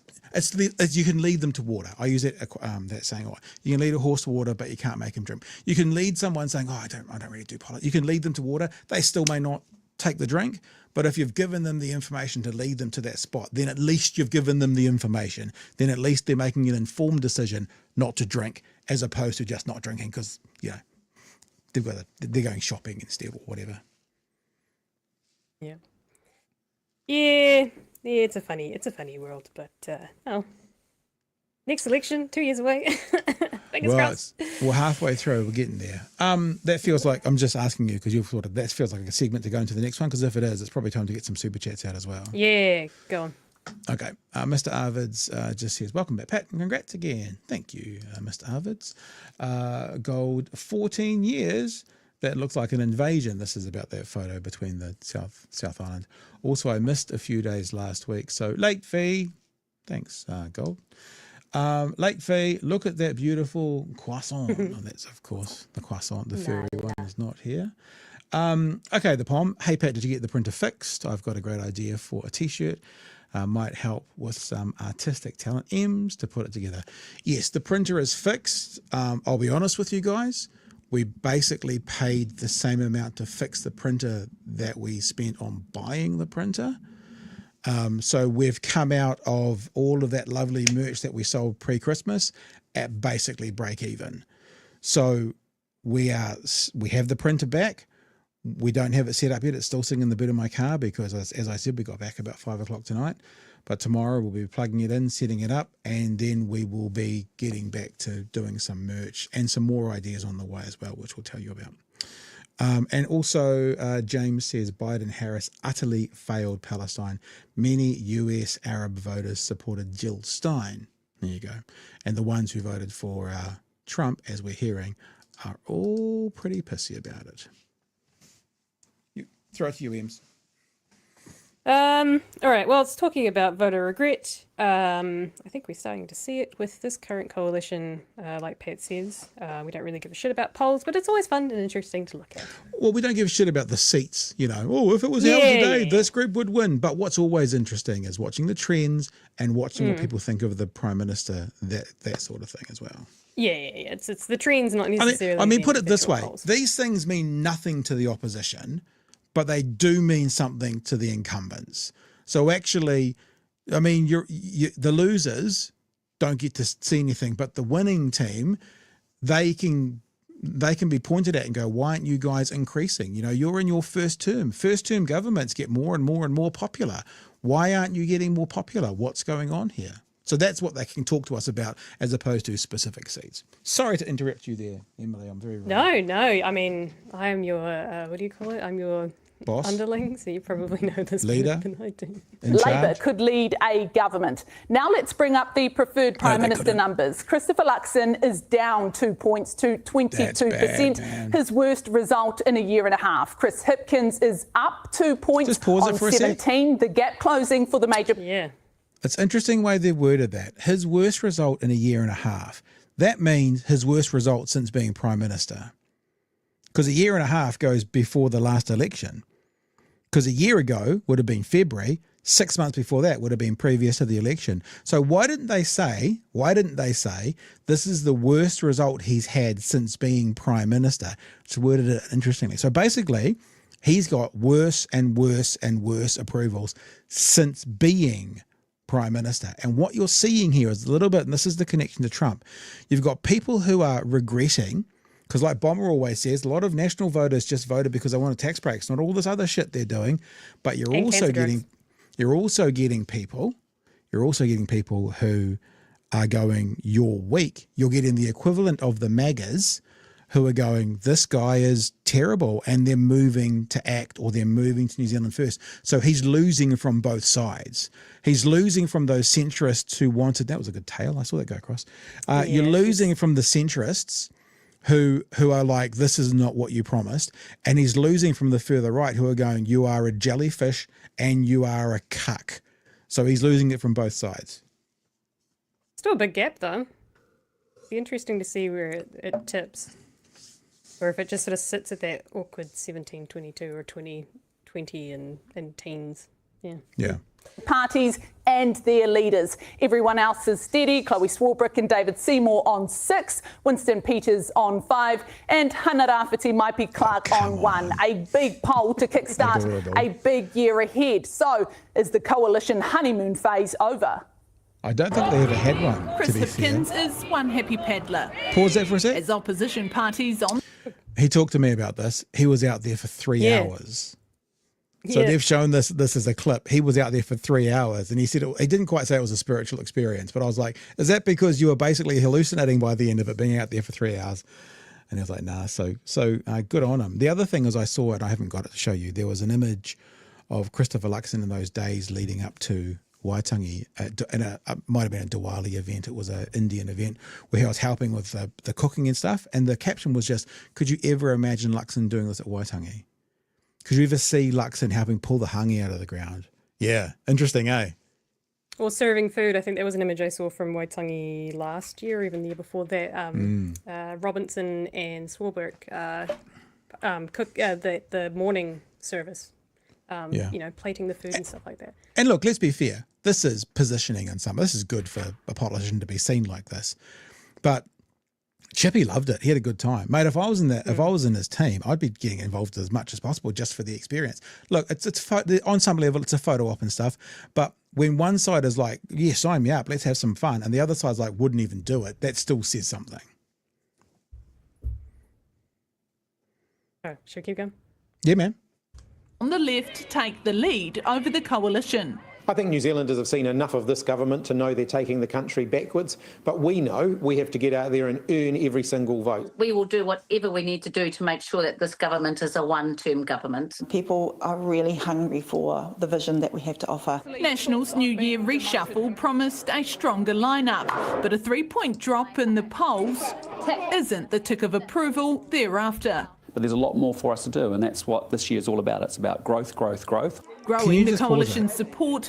S2: you can lead them to water. I use that saying. You can lead a horse to water, but you can't make him drink. You can lead someone saying, "Oh, I don't really do politics." You can lead them to water. They still may not take the drink, but if you've given them the information to lead them to that spot, then at least you've given them the information. Then at least they're making an informed decision not to drink, as opposed to just not drinking because they're going shopping instead or whatever.
S3: Yeah. Yeah, it's a funny world, but next election, 2 years away. Fingers crossed.
S2: We're halfway through. We're getting there. That feels like, I'm just asking you because you've thought of that feels like a segment to go into the next one, because if it is, it's probably time to get some super chats out as well.
S3: Yeah, go on.
S2: Okay. Mr. Arvids just says, welcome back, Pat, and congrats again. Thank you, Mr. Arvids. Gold, 14 years. That looks like an invasion. This is about that photo between the South Island. Also, I missed a few days last week. So late fee. Thanks, Gold. Late fee, look at that beautiful croissant. That's, of course, the croissant. The furry one is not here. Okay, the POM. Hey, Pat, did you get the printer fixed? I've got a great idea for a T-shirt. Might help with some artistic talent. M's to put it together. Yes, the printer is fixed. I'll be honest with you guys. We basically paid the same amount to fix the printer that we spent on buying the printer. So we've come out of all of that lovely merch that we sold pre-Christmas at basically break even. So we have the printer back. We don't have it set up yet. It's still sitting in the boot of my car because, as I said, we got back about 5 o'clock tonight. But tomorrow we'll be plugging it in, setting it up, and then we will be getting back to doing some merch and some more ideas on the way as well, which we'll tell you about. And also, James says, Biden-Harris utterly failed Palestine. Many US Arab voters supported Jill Stein. There you go. And the ones who voted for Trump, as we're hearing, are all pretty pissy about it. Throw it to you, Ems.
S3: All right, well, it's talking about voter regret. I think we're starting to see it with this current coalition, like Pat says. We don't really give a shit about polls, but it's always fun and interesting to look at.
S2: Well, we don't give a shit about the seats, if it was held today, this group would win. But what's always interesting is watching the trends and watching what people think of the Prime Minister, that sort of thing as well.
S3: Yeah. It's the trends, not necessarily.
S2: I mean, put it this way.
S3: Polls.
S2: These things mean nothing to the opposition, but they do mean something to the incumbents. So actually, I mean, the losers don't get to see anything, but the winning team, they can be pointed at and go, why aren't you guys increasing? You're in your first term. First term governments get more and more and more popular. Why aren't you getting more popular? What's going on here? So that's what they can talk to us about, as opposed to specific seats. Sorry to interrupt you there, Emily. I'm very rude.
S3: No. I mean, I am your, what do you call it? I'm your
S2: boss,
S3: underling, so you probably know this
S2: leader.
S3: better than I do.
S15: Labor could lead a government. Now let's bring up the preferred Prime Minister numbers. Christopher Luxon is down 2 points to 22%, his worst result in a year and a half. Chris Hipkins is up 2 points on 17, the gap closing for the major...
S3: Yeah.
S2: It's interesting way they've worded that. His worst result in a year and a half. That means his worst result since being Prime Minister. Because a year and a half goes before the last election. Because a year ago would have been February, 6 months before that would have been previous to the election. So why didn't they say this is the worst result he's had since being Prime Minister? It's worded it interestingly. So basically, he's got worse and worse and worse approvals since being prime minister. And what you're seeing here is a little bit, and this is the connection to Trump, you've got people who are regretting, because like Bomber always says, a lot of national voters just voted because they wanted tax breaks, not all this other shit they're doing. But you're also getting people who are going, you're weak. You're getting the equivalent of the MAGAs who are going, this guy is terrible, and they're moving to ACT or they're moving to New Zealand First. So he's losing from both sides. He's losing from those centrists who wanted, that was a good tail, I saw that go across. You're losing from the centrists who are like, this is not what you promised. And he's losing from the further right who are going, you are a jellyfish and you are a cuck. So he's losing it from both sides.
S3: Still a big gap though. Be interesting to see where it tips. Or if it just sort of sits at that awkward 17-22 or 20-20 and teens. Yeah.
S2: Yeah.
S15: Parties and their leaders. Everyone else is steady. Chloe Swarbrick and David Seymour on 6, Winston Peters on 5, and Hana Rafferty Maipi Clark on 1. A big poll to kickstart a big year ahead. So is the coalition honeymoon phase over?
S2: I don't think they ever had one,
S16: Chris
S2: to be
S16: Hipkins
S2: fair.
S16: is one happy paddler.
S2: Pause that for a sec.
S16: As opposition parties on...
S2: He talked to me about this. He was out there for 3 hours. So they've shown this as a clip. He was out there for 3 hours, and he said he didn't quite say it was a spiritual experience, but I was like, is that because you were basically hallucinating by the end of it, being out there for 3 hours? And he was like, nah, so good on him. The other thing is I saw it, I haven't got it to show you, there was an image of Christopher Luxon in those days leading up to Waitangi, and it might have been a Diwali event. It was an Indian event where he was helping with the cooking and stuff. And the caption was just, could you ever imagine Luxon doing this at Waitangi? Could you ever see Luxon helping pull the hangi out of the ground? Yeah, interesting, eh?
S3: Or serving food. I think that was an image I saw from Waitangi last year, or even the year before that. Robinson and Swarbrick cook the morning service. You know, plating the food and stuff like that.
S2: And look, let's be fair. This is positioning in some. This is good for a politician to be seen like this. But Chippy loved it. He had a good time, mate. If I was in his team, I'd be getting involved as much as possible just for the experience. Look, it's on some level, it's a photo op and stuff. But when one side is like, yeah, sign me up, let's have some fun, and the other side's like, wouldn't even do it, that still says something.
S3: Oh, should we keep going?
S2: Yeah, man.
S16: On the left take the lead over the coalition.
S17: I think New Zealanders have seen enough of this government to know they're taking the country backwards, but we know we have to get out there and earn every single vote.
S18: We will do whatever we need to do to make sure that this government is a one-term government.
S8: People are really hungry for the vision that we have to offer.
S16: National's New Year reshuffle promised a stronger lineup, but a 3-point drop in the polls isn't the tick of approval thereafter.
S19: But there's a lot more for us to do, and that's what this year's all about. It's about growth, growth, growth.
S16: Growing the coalition's support.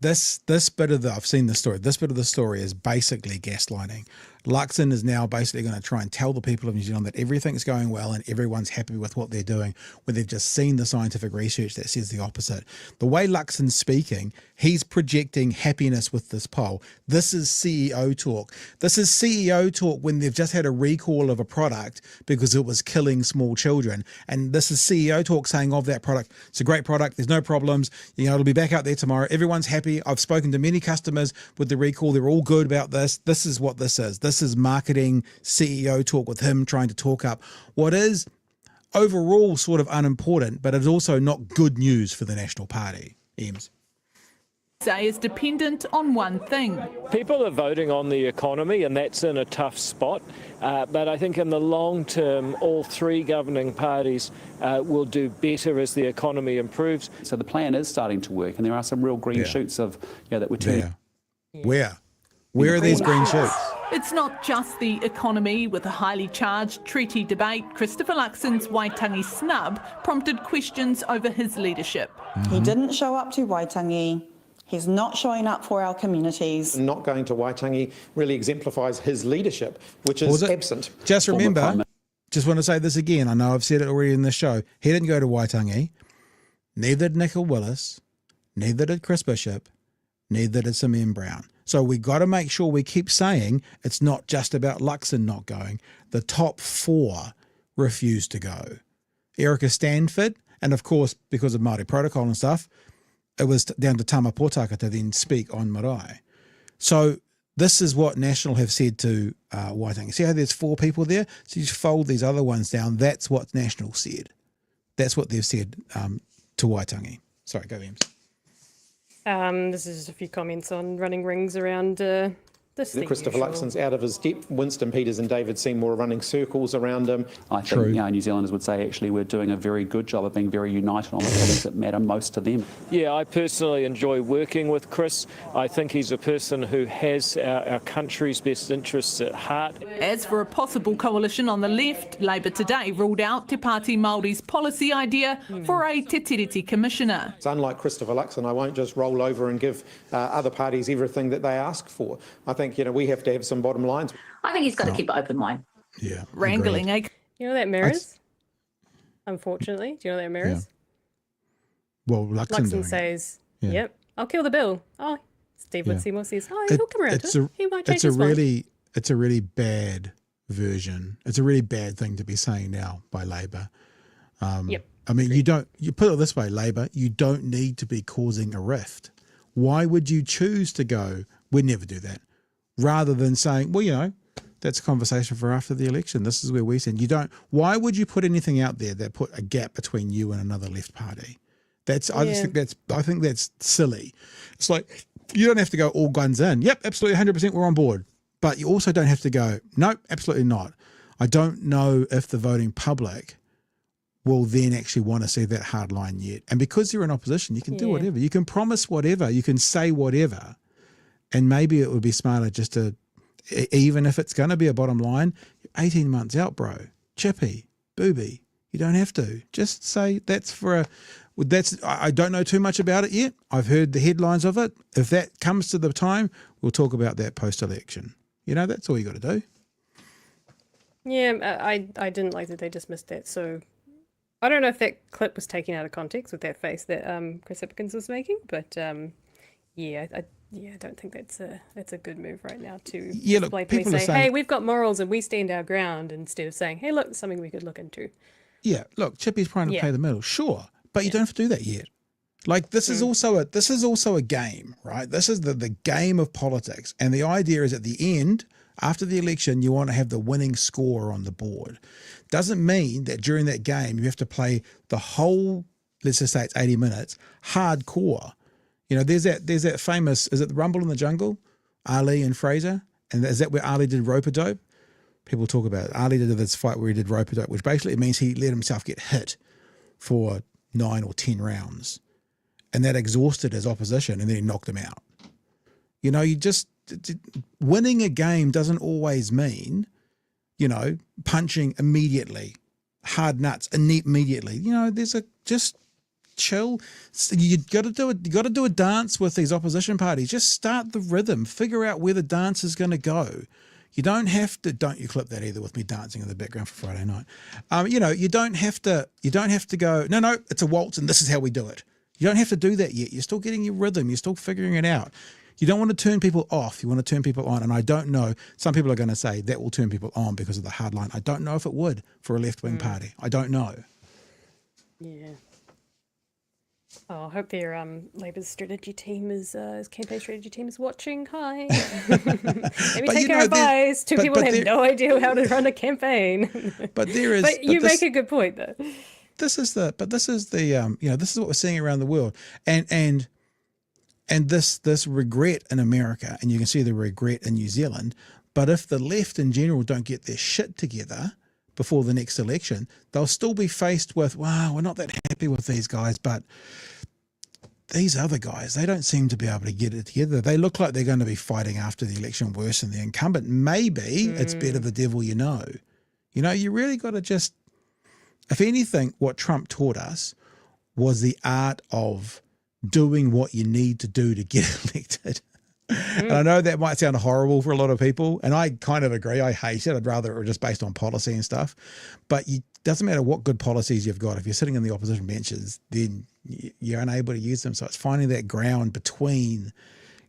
S2: This bit of I've seen the story. This bit of the story is basically gaslighting. Luxon is now basically going to try and tell the people of New Zealand that everything's going well and everyone's happy with what they're doing, when they've just seen the scientific research that says the opposite. The way Luxon's speaking, he's projecting happiness with this poll. This is CEO talk. This is CEO talk when they've just had a recall of a product because it was killing small children. And this is CEO talk saying of that product, it's a great product, there's no problems, you know, it'll be back out there tomorrow, everyone's happy. I've spoken to many customers with the recall, they're all good about this. This is what this is. This is marketing CEO talk with him trying to talk up what is overall sort of unimportant, but it's also not good news for the National Party. Eames.
S16: Say is dependent on one thing.
S20: People are voting on the economy, and that's in a tough spot. But I think in the long term, all three governing parties will do better as the economy improves.
S19: So the plan is starting to work, and there are some real green shoots of that we're turning.
S2: Where are these green shoots?
S16: It's not just the economy. With a highly charged treaty debate, Christopher Luxon's Waitangi snub prompted questions over his leadership.
S8: He didn't show up to Waitangi. He's not showing up for our communities.
S17: Not going to Waitangi really exemplifies his leadership, which is absent.
S2: Just remember, just want to say this again. I know I've said it already in the show. He didn't go to Waitangi. Neither did Nicola Willis. Neither did Chris Bishop. Neither did Seymour Brown. So we got to make sure we keep saying it's not just about Luxon not going. The top four refused to go. Erica Stanford, and of course, because of Māori protocol and stuff, it was down to Tama Potaka to then speak on marae. So this is what National have said to Waitangi. See how there's 4 people there? So you just fold these other ones down. That's what National said. That's what they've said to Waitangi. Sorry, go Ems.
S3: This is just a few comments on running rings around this.
S17: Christopher Luxon's out of his depth. Winston Peters and David Seymour are running circles around him.
S19: I think New Zealanders would say actually we're doing a very good job of being very united on the things that matter most to them.
S20: Yeah, I personally enjoy working with Chris. I think he's a person who has our country's best interests at heart.
S16: As for a possible coalition on the left, Labour today ruled out Te Pāti Māori's policy idea for a Te Tiriti commissioner.
S17: It's unlike Christopher Luxon. I won't just roll over and give other parties everything that they ask for. I think, we have to have some bottom lines.
S18: I think he's got to keep an open mind.
S2: Yeah.
S16: Wrangling.
S3: You know that mirrors? Unfortunately. Do you know that mirrors?
S2: Yeah. Well,
S3: Luxon says, yep, I'll kill the bill. Oh, Stephen Seymour says, he'll come around to it. He might change his mind.
S2: It's a really bad version. It's a really bad thing to be saying now by Labour.
S3: Yep.
S2: I mean, you put it this way, Labour, you don't need to be causing a rift. Why would you choose to go, we'd never do that, rather than saying, well, that's a conversation for after the election. This is where we stand. Why would you put anything out there that put a gap between you and another left party? I think that's silly. It's like, you don't have to go all guns in. Yep, absolutely 100% we're on board. But you also don't have to go, nope, absolutely not. I don't know if the voting public will then actually want to see that hard line yet. And because you're in opposition, you can do whatever. You can promise whatever. You can say whatever. And maybe it would be smarter just to, even if it's going to be a bottom line, 18 months out, bro. Chippy, booby. You don't have to. Just say I don't know too much about it yet. I've heard the headlines of it. If that comes to the time, we'll talk about that post-election. That's all you got to do.
S3: Yeah, I didn't like that they dismissed that. So I don't know if that clip was taken out of context with that face that Chris Hipkins was making, but I don't think that's a good move right now to blatantly say, hey, we've got morals and we stand our ground, instead of saying, hey, look, something we could look into.
S2: Yeah, look, Chippy's trying to play the middle, sure, but you don't have to do that yet. Like this is also a game, right? This is the game of politics, and the idea is at the end, after the election, you want to have the winning score on the board. Doesn't mean that during that game you have to play the whole, let's just say it's 80 minutes, hardcore. There's that famous, is it the Rumble in the Jungle? Ali and Fraser? And is that where Ali did rope-a-dope? People talk about it. Ali did this fight where he did rope-a-dope, which basically means he let himself get hit for 9 or 10 rounds. And that exhausted his opposition, and then he knocked him out. Winning a game doesn't always mean, punching immediately, hard nuts immediately. Just chill. You got to do a dance with these opposition parties. Just start the rhythm. Figure out where the dance is going to go. You don't have to. Don't you clip that either with me dancing in the background for Friday night. You don't have to go. No, it's a waltz, and this is how we do it. You don't have to do that yet. You're still getting your rhythm. You're still figuring it out. You don't want to turn people off. You want to turn people on. And I don't know. Some people are going to say that will turn people on because of the hard line. I don't know if it would for a left-wing party. I don't know.
S3: Yeah. Oh, I hope their Labour's strategy team his campaign strategy team is watching. Hi. Maybe take our advice. Two people have no idea how to run a campaign.
S2: But there is.
S3: But you make a good point, though.
S2: This is what we're seeing around the world, and this regret in America, and you can see the regret in New Zealand. But if the left in general don't get their shit together before the next election, they'll still be faced with, wow, we're not that happy with these guys, but these other guys, they don't seem to be able to get it together. They look like they're going to be fighting after the election worse than the incumbent. Maybe it's better the devil you know. You really got to just, if anything, what Trump taught us was the art of doing what you need to do to get elected. And I know that might sound horrible for a lot of people, and I kind of agree. I hate it. I'd rather it were just based on policy and stuff. But it doesn't matter what good policies you've got. If you're sitting in the opposition benches, then you're unable to use them. So it's finding that ground between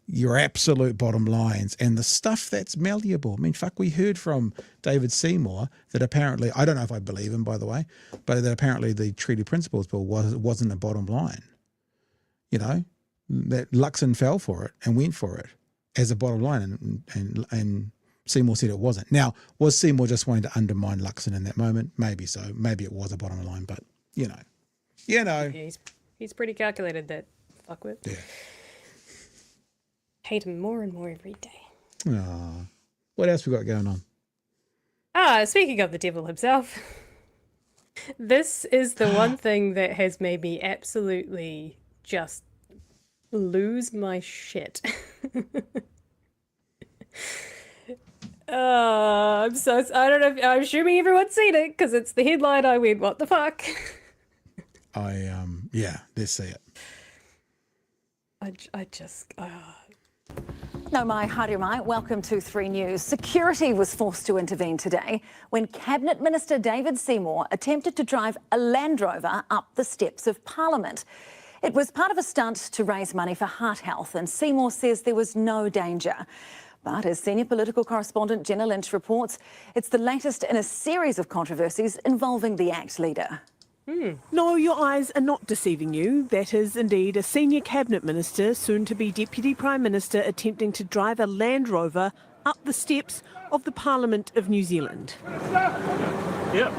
S2: your absolute bottom lines and the stuff that's malleable. I mean, we heard from David Seymour that apparently, I don't know if I believe him, by the way, but that apparently the Treaty Principles Bill wasn't a bottom line. that Luxon fell for it and went for it as a bottom line, and Seymour said it wasn't. Now, was Seymour just wanting to undermine Luxon in that moment? Maybe so. Maybe it was a bottom line, but you know.
S3: Yeah, he's pretty calculated, that fuckwit.
S2: Yeah.
S3: Hate him more and more every day.
S2: Aww. What else we got going on?
S3: Speaking of the devil himself, this is the one thing that has made me absolutely just lose my shit. I don't know. I'm assuming everyone's seen it because it's the headline. I went, what the fuck?
S2: Yeah, let's see it.
S3: I just.
S21: No, mai, haere mai. Welcome to 3 News. Security was forced to intervene today when Cabinet Minister David Seymour attempted to drive a Land Rover up the steps of Parliament. It was part of a stunt to raise money for heart health, and Seymour says there was no danger. But as senior political correspondent Jenna Lynch reports, it's the latest in a series of controversies involving the ACT leader.
S22: No, your eyes are not deceiving you. That is indeed a senior cabinet minister, soon to be Deputy Prime Minister, attempting to drive a Land Rover up the steps of the Parliament of New Zealand.
S20: Yep.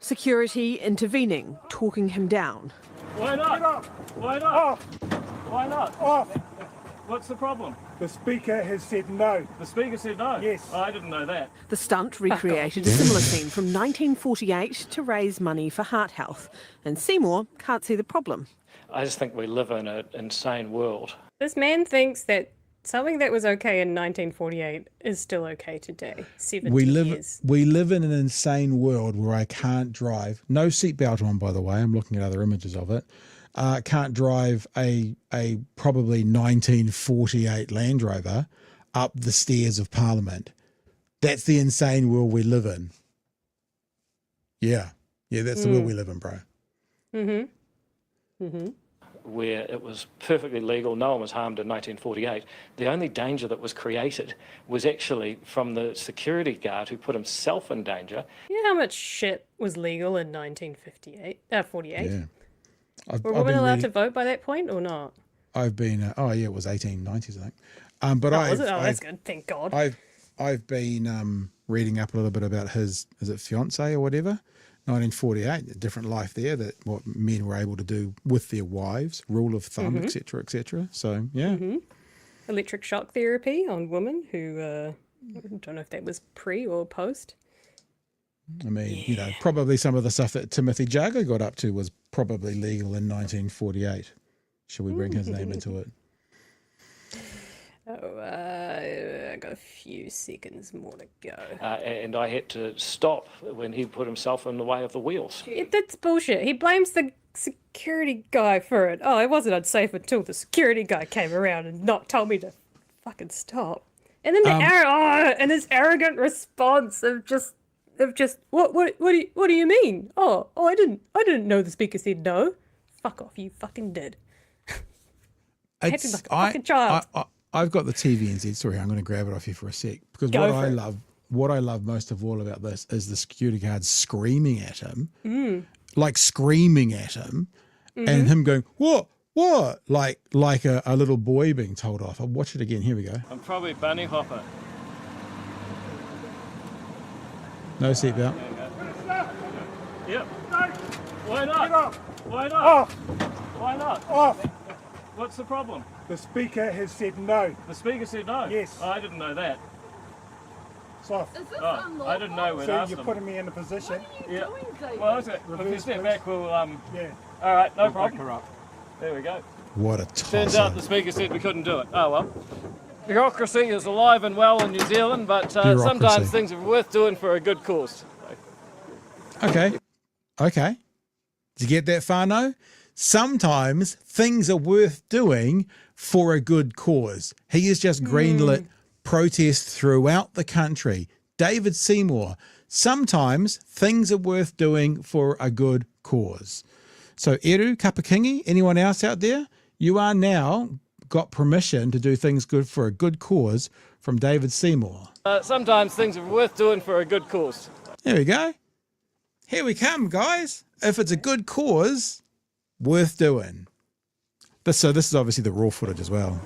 S22: Security intervening, talking him down.
S20: Why not? Why not? Off. Why not?
S23: Off.
S20: What's the problem?
S23: The Speaker has said no.
S20: The Speaker said no?
S23: Yes.
S20: Oh, I didn't know that.
S22: The stunt recreated a similar scene from 1948 to raise money for heart health. And Seymour can't see the problem.
S20: I just think we live in an insane world.
S3: This man thinks that something that was okay in 1948 is still okay today. 70 years.
S2: We live in an insane world where I can't drive. No seatbelt on, by the way. I'm looking at other images of it. Can't drive a probably 1948 Land Rover up the stairs of Parliament. That's the insane world we live in. Yeah, that's the world we live in, bro.
S20: Where it was perfectly legal, no one was harmed in 1948. The only danger that was created was actually from the security guard who put himself in danger.
S3: You know how much shit was legal in 1948? 48?
S2: Yeah.
S3: Were women allowed to vote by that point or not?
S2: I've been, it was 1890s, I think. But
S3: was it? That's good, thank God.
S2: I've been reading up a little bit about his, is it fiance or whatever? 1948, a different life there, that what men were able to do with their wives, rule of thumb, etc., etc. So, yeah.
S3: Electric shock therapy on women who, I don't know if that was pre or post.
S2: I mean, probably some of the stuff that Timothy Jago got up to was probably legal in 1948. Shall we bring his name into it?
S3: I got a few seconds more to go.
S20: And I had to stop when he put himself in the way of the wheels.
S3: That's bullshit. He blames the security guy for it. Oh, it wasn't unsafe until the security guy came around and told me to fucking stop. And then and his arrogant response of just what do you mean? Oh, I didn't know the speaker said no. Fuck off, you fucking did. Acting like a fucking child.
S2: I've got the TVNZ story. I'm going to grab it off you for a sec because what I love most of all about this is the security guard screaming at him, and him going what, like a little boy being told off. I'll watch it again. Here we go.
S20: I'm probably bunny hopper.
S2: No seatbelt.
S20: Yep. Why not? Why not?
S23: Off.
S20: Why not?
S23: Off.
S20: What's the problem?
S23: The Speaker has said no.
S20: The Speaker said no?
S23: Yes.
S20: Oh, I didn't know that.
S23: It's off.
S11: Is this
S20: unlawful? I didn't know we'd asked
S23: you're
S20: him.
S23: putting me in a position.
S11: What are you doing, David?
S20: Well, if you step back, we'll...
S23: Yeah.
S20: All right, no
S23: We'll
S20: problem.
S23: back her up.
S20: There we go.
S2: What a tosser.
S20: Turns out the Speaker said we couldn't do it. Oh, well. Bureaucracy is alive and well in New Zealand, but sometimes things are worth doing for a good cause.
S2: Okay. Did you get that far, no? Sometimes things are worth doing for a good cause. He has just greenlit protests throughout the country. David Seymour, sometimes things are worth doing for a good cause. So Eru, Kapakingi, anyone else out there? You are now got permission to do things good for a good cause from David Seymour.
S20: Sometimes things are worth doing for a good cause.
S2: There we go. Here we come, guys. If it's a good cause, worth doing. So this is obviously the raw footage as well.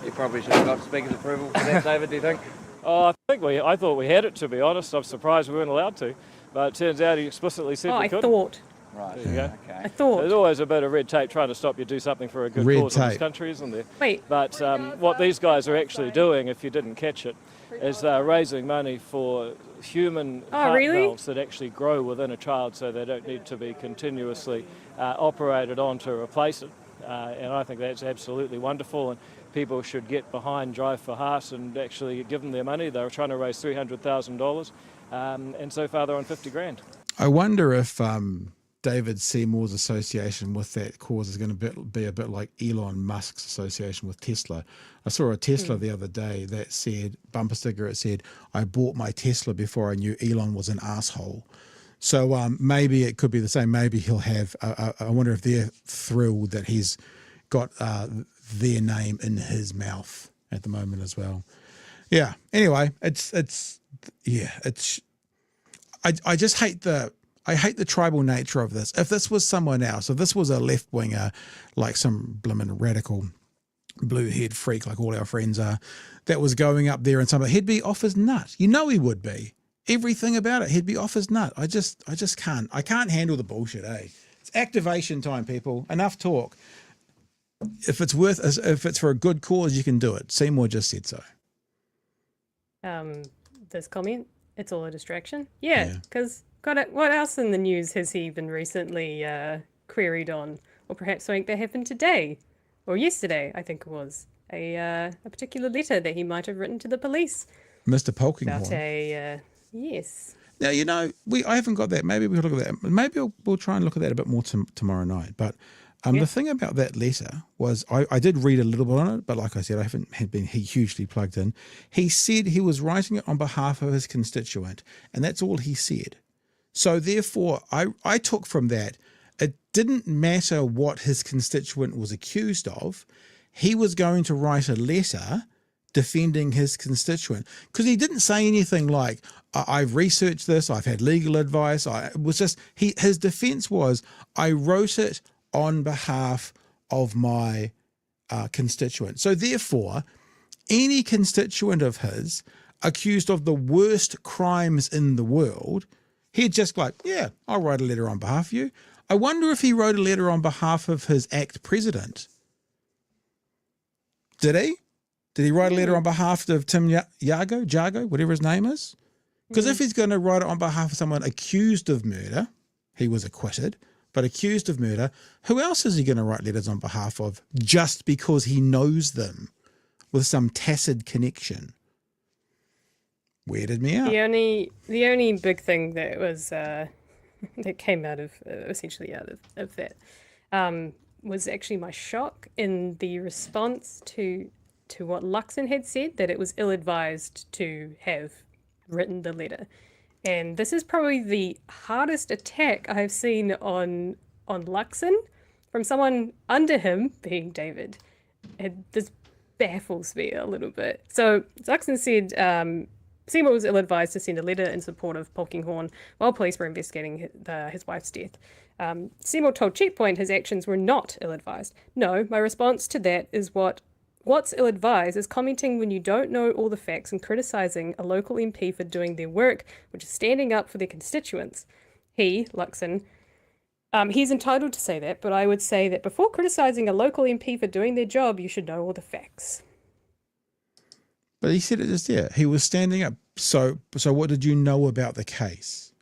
S1: You probably should have got Speaker's approval for that, David, do you think?
S20: Oh, I thought we had it, to be honest. I'm surprised we weren't allowed to. But it turns out he explicitly said we couldn't.
S1: Right.
S20: There you go.
S1: Okay.
S3: I thought.
S20: There's always a bit of red tape trying to stop you do something for a good
S2: Red
S20: cause in this
S2: tape.
S20: country, isn't there?
S3: Wait.
S20: But what these guys are actually doing, if you didn't catch it, is they're raising money for human heart valves that actually grow within a child, so they don't need to be continuously operated on to replace it. And I think that's absolutely wonderful, and people should get behind Drive for Heart and actually give them their money. They're trying to raise $300,000, and so far they're on 50 grand.
S2: I wonder if David Seymour's association with that cause is going to be a bit like Elon Musk's association with Tesla. I saw a Tesla the other day that said, bumper sticker, it said, "I bought my Tesla before I knew Elon was an asshole." So maybe it could be the same. Maybe he'll have, I wonder if they're thrilled that he's got their name in his mouth at the moment as well. Yeah. Anyway, I just hate the tribal nature of this. If this was someone else, if this was a left winger, like some blimmin' radical blue head freak, like all our friends are, that was going up there and something, he'd be off his nut. You know he would be. Everything about it, he'd be off his nut. I just can't. I can't handle the bullshit, eh? It's activation time, people. Enough talk. If it's for a good cause, you can do it. Seymour just said so.
S3: This comment, it's all a distraction. Yeah, because what else in the news has he been recently queried on? Or perhaps something that happened today or yesterday, I think it was. A particular letter that he might have written to the police.
S2: Mr. Polkinghorn.
S3: About yes.
S2: Now, I haven't got that. Maybe we'll look at that. Maybe we'll try and look at that a bit more tomorrow night. But the thing about that letter was I did read a little bit on it, but like I said, I haven't been hugely plugged in. He said he was writing it on behalf of his constituent, and that's all he said. So therefore, I took from that, it didn't matter what his constituent was accused of. He was going to write a letter defending his constituent, because he didn't say anything like, I've researched this, I've had legal advice. It was just, his defense was, I wrote it on behalf of my constituent. So therefore, any constituent of his accused of the worst crimes in the world, he'd just like, yeah, I'll write a letter on behalf of you. I wonder if he wrote a letter on behalf of his ACT president. Did he? Did he write a letter on behalf of Tim Jago, whatever his name is? Because if he's going to write it on behalf of someone accused of murder, he was acquitted, but accused of murder, who else is he going to write letters on behalf of just because he knows them with some tacit connection? Weirded me out.
S3: The only big thing that was that came out of essentially out of that was actually my shock in the response to what Luxon had said, that it was ill-advised to have written the letter. And this is probably the hardest attack I've seen on Luxon from someone under him, being David. And this baffles me a little bit. So Luxon said Seymour was ill-advised to send a letter in support of Polkinghorn while police were investigating his wife's death. Seymour told Checkpoint his actions were not ill-advised. No, my response to that is what's ill-advised is commenting when you don't know all the facts and criticising a local MP for doing their work, which is standing up for their constituents. He, Luxon, he's entitled to say that, but I would say that before criticising a local MP for doing their job, you should know all the facts.
S2: But he said it just there. He was standing up. So what did you know about the case?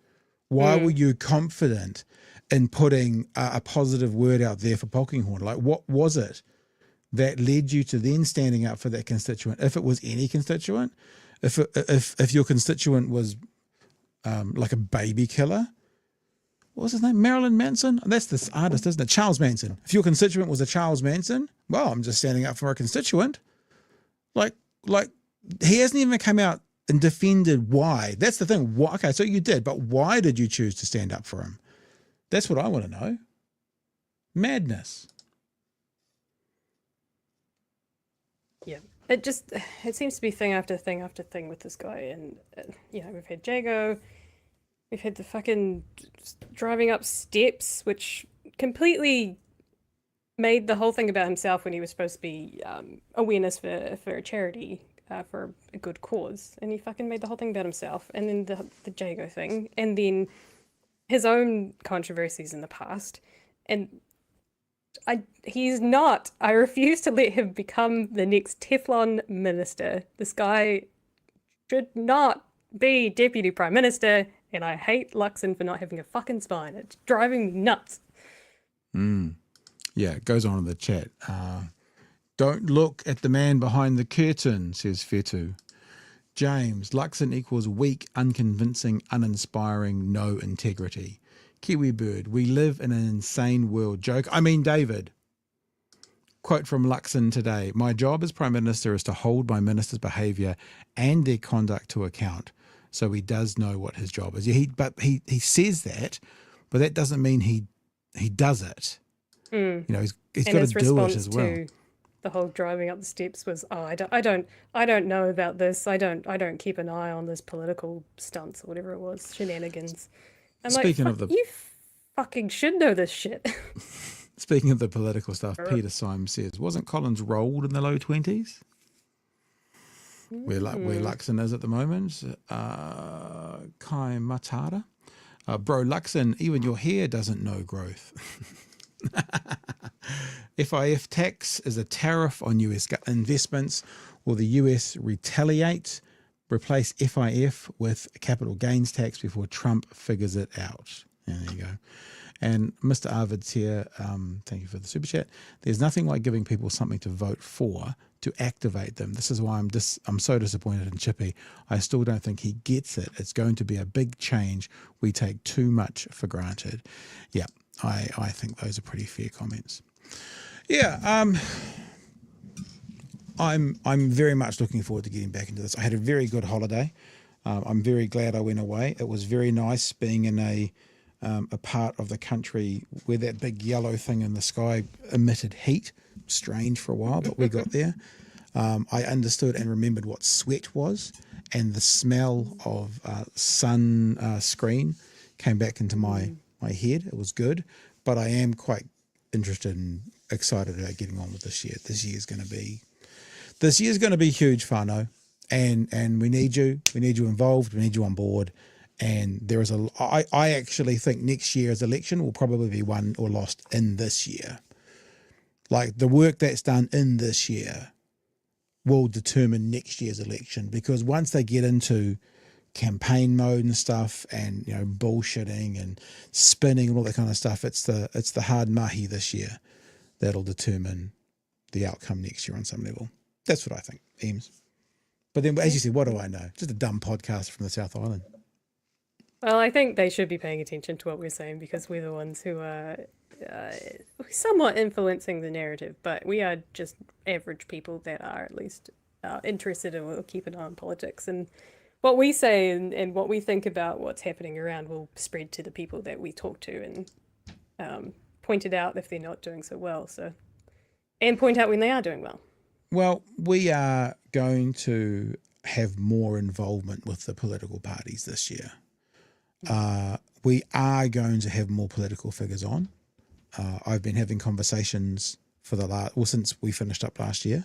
S2: Why were you confident in putting a positive word out there for Polkinghorn? Like, what was it that led you to then standing up for that constituent? If it was any constituent, if your constituent was like a baby killer, what was his name? Marilyn Manson? That's this artist, isn't it? Charles Manson. If your constituent was a Charles Manson, well, I'm just standing up for a constituent. Like he hasn't even come out and defended why. That's the thing. Why? Okay, so you did, but why did you choose to stand up for him? That's what I want to know. Madness.
S3: Yeah, it seems to be thing after thing after thing with this guy. And, we've had Jago, we've had the fucking driving up steps, which completely made the whole thing about himself when he was supposed to be awareness for a charity, for a good cause, and he fucking made the whole thing about himself, and then the Jago thing, and then his own controversies in the past, and he's not. I refuse to let him become the next Teflon minister. This guy should not be deputy prime minister, and I hate Luxon for not having a fucking spine. It's driving me nuts.
S2: Yeah, it goes on in the chat. Don't look at the man behind the curtain, says Fetu. James, Luxon equals weak, unconvincing, uninspiring, no integrity. Kiwi Bird, we live in an insane world. Joke. I mean, David. Quote from Luxon today. My job as Prime Minister is to hold my minister's behaviour and their conduct to account. So he does know what his job is. But he says that, but that doesn't mean he does it. You know, he's got to do it as well.
S3: To the whole driving up the steps was, I don't know about this. I don't keep an eye on this political stunts or whatever it was, shenanigans. I'm
S2: Speaking of
S3: you fucking should know this shit.
S2: Speaking of the political stuff, Peter Symes says, wasn't Collins rolled in the low 20s? Where Luxon is at the moment. Kai Matara. Bro, Luxon, even your hair doesn't know growth. FIF tax is a tariff on US investments. Will the US retaliate? Replace FIF with capital gains tax before Trump figures it out. There you go. And Mr. Arvid's here. Thank you for the super chat. There's nothing like giving people something to vote for to activate them. This is why I'm so disappointed in Chippy. I still don't think he gets it. It's going to be a big change. We take too much for granted. Yeah, I think those are pretty fair comments. Yeah, I'm very much looking forward to getting back into this. I had a very good holiday. I'm very glad I went away. It was very nice being in a part of the country where that big yellow thing in the sky emitted heat. Strange for a while, but we got there. I understood and remembered what sweat was, and the smell of sun screen came back into my head. It was good, but I am quite interested and excited about getting on with this year. This year's going to be huge, whānau, and we need you. We need you involved. We need you on board. And there is I actually think next year's election will probably be won or lost in this year. Like the work that's done in this year will determine next year's election, because once they get into campaign mode and stuff, and you know, bullshitting and spinning and all that kind of stuff, it's the hard mahi this year that'll determine the outcome next year on some level. That's what I think, Eames. But then, as you said, what do I know? Just a dumb podcast from the South Island.
S3: Well, I think they should be paying attention to what we're saying, because we're the ones who are somewhat influencing the narrative, but we are just average people that are at least interested in or keep an eye on politics. And what we say and what we think about what's happening around will spread to the people that we talk to, and point it out if they're not doing so well. And point out when they are doing well.
S2: Well, we are going to have more involvement with the political parties this year. We are going to have more political figures on. I've been having conversations for since we finished up last year.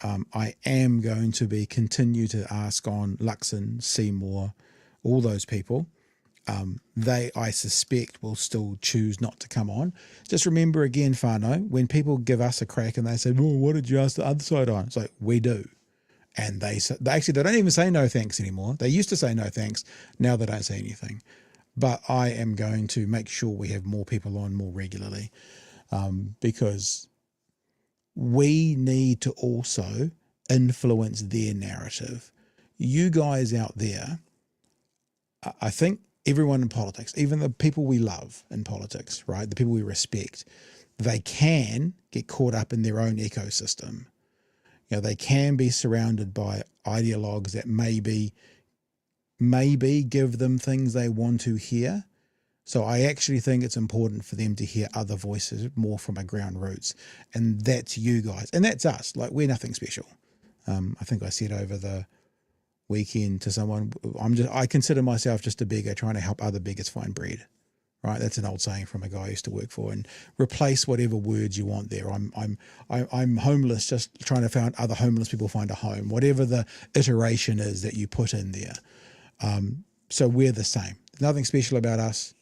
S2: I am going to continue to ask on Luxon, Seymour, all those people. They, I suspect, will still choose not to come on. Just remember again, whānau, when people give us a crack and they say, well, what did you ask the other side on? It's like, we do. And they don't even say no thanks anymore. They used to say no thanks. Now they don't say anything. But I am going to make sure we have more people on more regularly, because we need to also influence their narrative. You guys out there, I think everyone in politics, even the people we love in politics, right, the people we respect, they can get caught up in their own ecosystem. You know, they can be surrounded by ideologues that maybe give them things they want to hear. So I actually think it's important for them to hear other voices more from our ground roots. And that's you guys. And that's us. Like, we're nothing special. I think I said over the weekend to someone, I consider myself just a beggar trying to help other beggars find bread. right? That's an old saying from a guy I used to work for. And replace whatever words you want there. I'm homeless, just trying to find other homeless people find a home. Whatever the iteration is that you put in there. So we're the same. There's nothing special about us.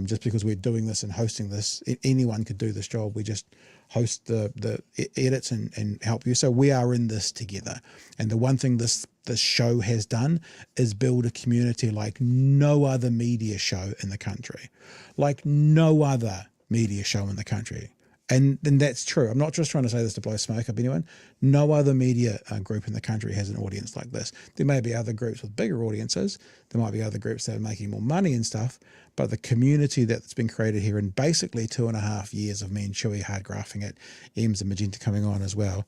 S2: Just because we're doing this and hosting this, anyone could do this job. We just host the edits and help you. So we are in this together. And the one thing this show has done is build a community like no other media show in the country. Like no other media show in the country. And that's true. I'm not just trying to say this to blow smoke up anyone. No other media group in the country has an audience like this. There may be other groups with bigger audiences. There might be other groups that are making more money and stuff. But the community that's been created here in basically 2.5 years of me and Chewie hard graphing it, Ems and Magenta coming on as well,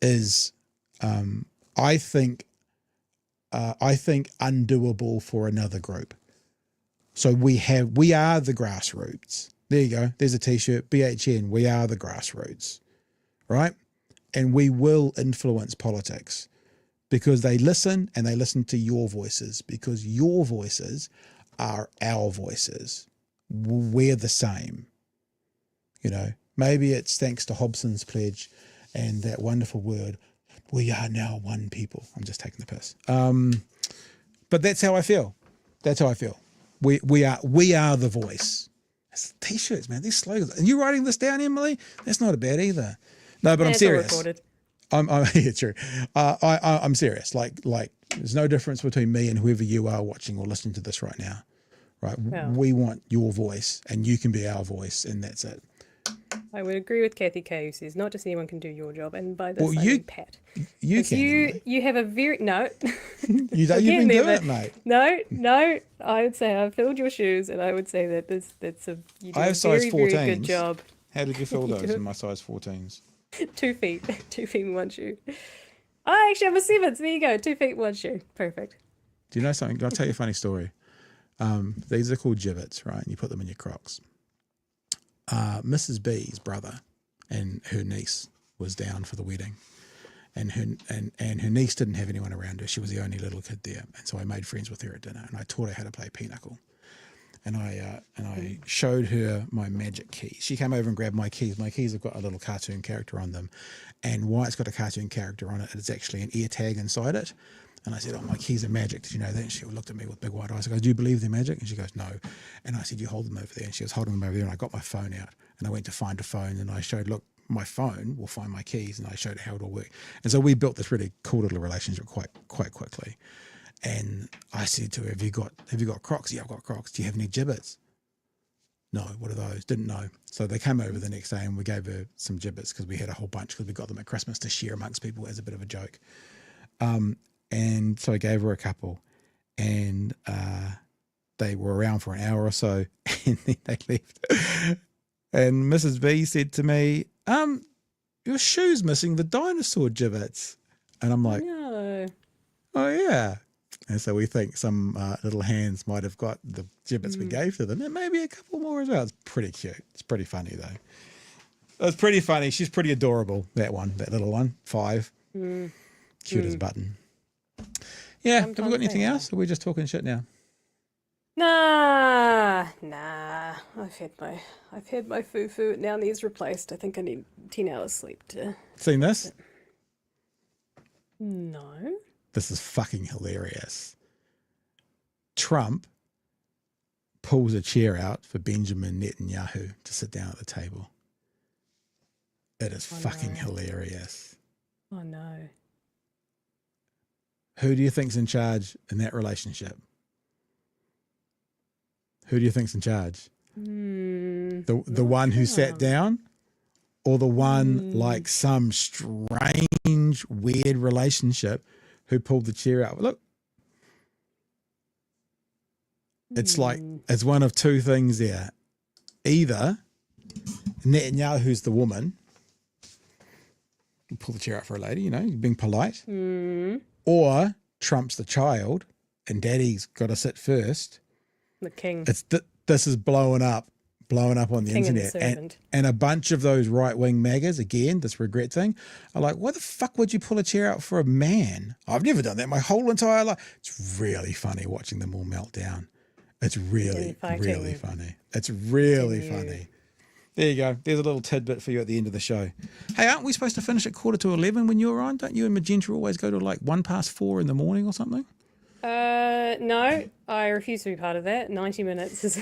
S2: is I think undoable for another group. So we are the grassroots. There you go. There's a t-shirt, BHN, we are the grassroots, right? And we will influence politics because they listen and they listen to your voices because your voices are our voices. We're the same. You know, maybe it's thanks to Hobson's pledge and that wonderful word, we are now one people. I'm just taking the piss. But that's how I feel. That's how I feel. We are the voice. T-shirts, man, these slogans. Are you writing this down, Emily? That's not a bad either. No, but I'm serious. I'm yeah, true. I'm serious. Like there's no difference between me and whoever you are watching or listening to this right now. Right? Yeah. We want your voice and you can be our voice and that's it.
S3: I would agree with Kathy Kay, who says not just anyone can do your job, and by this I mean Pat.
S2: You can.
S3: You have a very
S2: you've been doing it, mate.
S3: No. I would say I've filled your shoes, and I would say that you do
S2: I have
S3: a
S2: size
S3: very
S2: 14s.
S3: very good job.
S2: How did you fill those in my size 14s?
S3: 2 feet, 2 feet, 1 shoe. I actually have a 7. So there you go, 2 feet, 1 shoe. Perfect.
S2: Do you know something? I'll tell you a funny story. These are called gibbets, right? And you put them in your Crocs. Mrs. B's brother and her niece was down for the wedding, and her niece didn't have anyone around her. She was the only little kid there, and so I made friends with her at dinner, and I taught her how to play pinochle. And I showed her my magic keys. She came over and grabbed my keys. My keys have got a little cartoon character on them, and why it's got a cartoon character on it, it's actually an ear tag inside it. And I said, oh, my keys are magic. Did you know that? And she looked at me with big wide eyes. I go, do you believe they're magic? And she goes, no. And I said, you hold them over there. And she was holding them over there. And I got my phone out. And I went to find a phone. And I showed, look, my phone will find my keys. And I showed her how it all worked. And so we built this really cool little relationship quite quickly. And I said to her, have you got Crocs? Yeah, I've got Crocs. Do you have any gibbets? No. What are those? Didn't know. So they came over the next day and we gave her some gibbets because we had a whole bunch because we got them at Christmas to share amongst people as a bit of a joke. And so I gave her a couple, and they were around for an hour or so, and then they left. And Mrs. B said to me, your shoe's missing the dinosaur gibbets. And I'm like, no. Oh, yeah. And so we think some little hands might have got the gibbets we gave to them, and maybe a couple more as well. It's pretty cute. It's pretty funny, though. It's pretty funny. She's pretty adorable, that little one, 5. Cute as a button. Yeah, have we got anything else? Or are we just talking shit now?
S3: Nah. I've had my foo-foo. It now needs replaced. I think I need 10 hours sleep to...
S2: Seen this?
S3: No.
S2: This is fucking hilarious. Trump pulls a chair out for Benjamin Netanyahu to sit down at the table. It is fucking hilarious.
S3: Oh, no.
S2: Who do you think's in charge in that relationship? Who do you think's in charge? The one who sat down, or the one like some strange, weird relationship who pulled the chair out? Look, it's like it's one of two things there. Either Netanyahu's the woman, pull the chair out for a lady, being polite. Or Trump's the child and daddy's got to sit first.
S3: The king.
S2: This is blowing up on the internet. And a bunch of those right-wing MAGAs, again, this regret thing, are like, why the fuck would you pull a chair out for a man? I've never done that my whole entire life. It's really funny watching them all melt down. It's really, really funny. It's really funny. There you go. There's a little tidbit for you at the end of the show. Hey, aren't we supposed to finish at 11:45 when you're on? Don't you and Magenta always go to like 4:01 in the morning or something?
S3: No, I refuse to be part of that. 90 minutes is...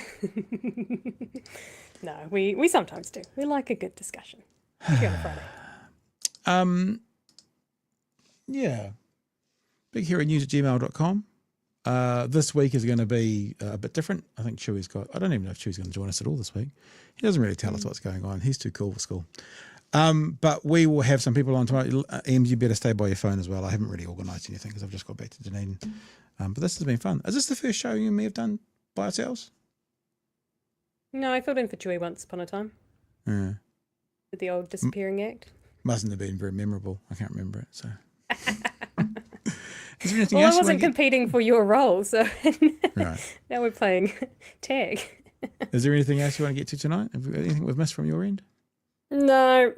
S3: No, we sometimes do. We like a good discussion. Usually on a Friday.
S2: Yeah. BigHeroNews@gmail.com. This week is going to be a bit different. I think Chewie's I don't even know if Chewie's going to join us at all this week. He doesn't really tell us what's going on. He's too cool for school. But we will have some people on tomorrow. Eames, you better stay by your phone as well. I haven't really organised anything because I've just got back to Dunedin. But this has been fun. Is this the first show you and me have done by ourselves?
S3: No, I filled in for Chewie once upon a time.
S2: Yeah.
S3: With the old disappearing act.
S2: Mustn't have been very memorable. I can't remember it, so... Is there anything
S3: Well, I
S2: else you
S3: wasn't
S2: want to
S3: competing for your role, so
S2: Right.
S3: now we're playing tag.
S2: Is there anything else you want to get to tonight? Anything we've missed from your end?
S3: No,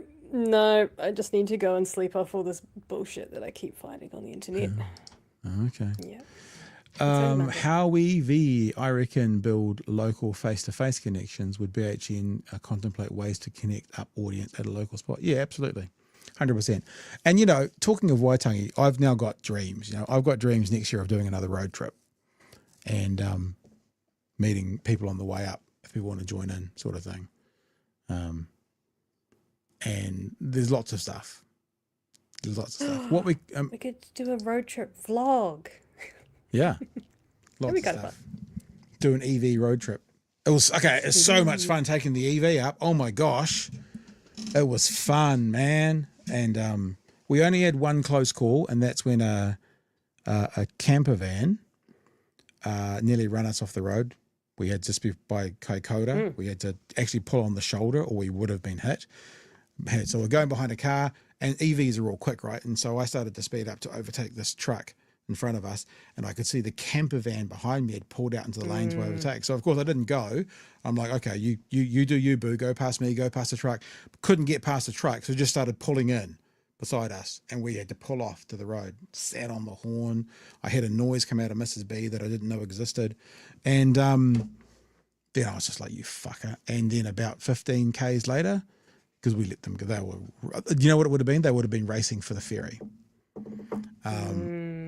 S3: I just need to go and sleep off all this bullshit that I keep finding on the internet.
S2: Okay.
S3: Yeah.
S2: How we, I reckon, build local face-to-face connections. Would BHN contemplate ways to connect up audience at a local spot? Yeah, absolutely. 100%. And, you know, talking of Waitangi, I've now got dreams. You know, I've got dreams next year of doing another road trip and meeting people on the way up if people want to join in, sort of thing. And there's lots of stuff. There's lots of stuff.
S3: We could do a road trip vlog.
S2: Yeah. Lots of stuff. Do an EV road trip. It's so much fun taking the EV up. Oh my gosh. It was fun, man. And we only had one close call, and that's when a camper van nearly ran us off the road. We had just by Kaikoura. We had to actually pull on the shoulder or we would have been hit. So we're going behind a car, and EVs are all quick, right? And so I started to speed up to overtake this truck in front of us, and I could see the camper van behind me had pulled out into the lane to overtake. So of course I didn't go. I'm like, okay, you do you, boo, go past me, go past the truck. Couldn't get past the truck, so just started pulling in beside us, and we had to pull off to the road. Sat on the horn. I had a noise come out of Mrs. B that I didn't know existed, and then I was just like, you fucker. And then about 15 Ks later, because we let them go, they were, you know what it would have been? They would have been racing for the ferry.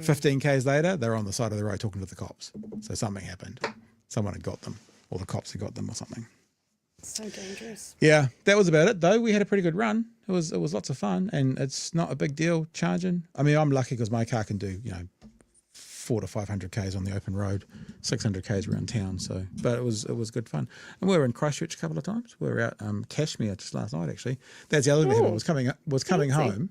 S2: 15 Ks later, they're on the side of the road talking to the cops. So something happened. Someone had got them, or the cops had got them or something.
S3: So dangerous.
S2: Yeah, that was about it though. We had a pretty good run. It was lots of fun, and it's not a big deal charging. I mean, I'm lucky because my car can do, 400 to 500 Ks on the open road, 600 Ks around town. So, but it was good fun. And we were in Christchurch a couple of times. We were out Kashmir just last night actually. That's the other thing. I was coming home.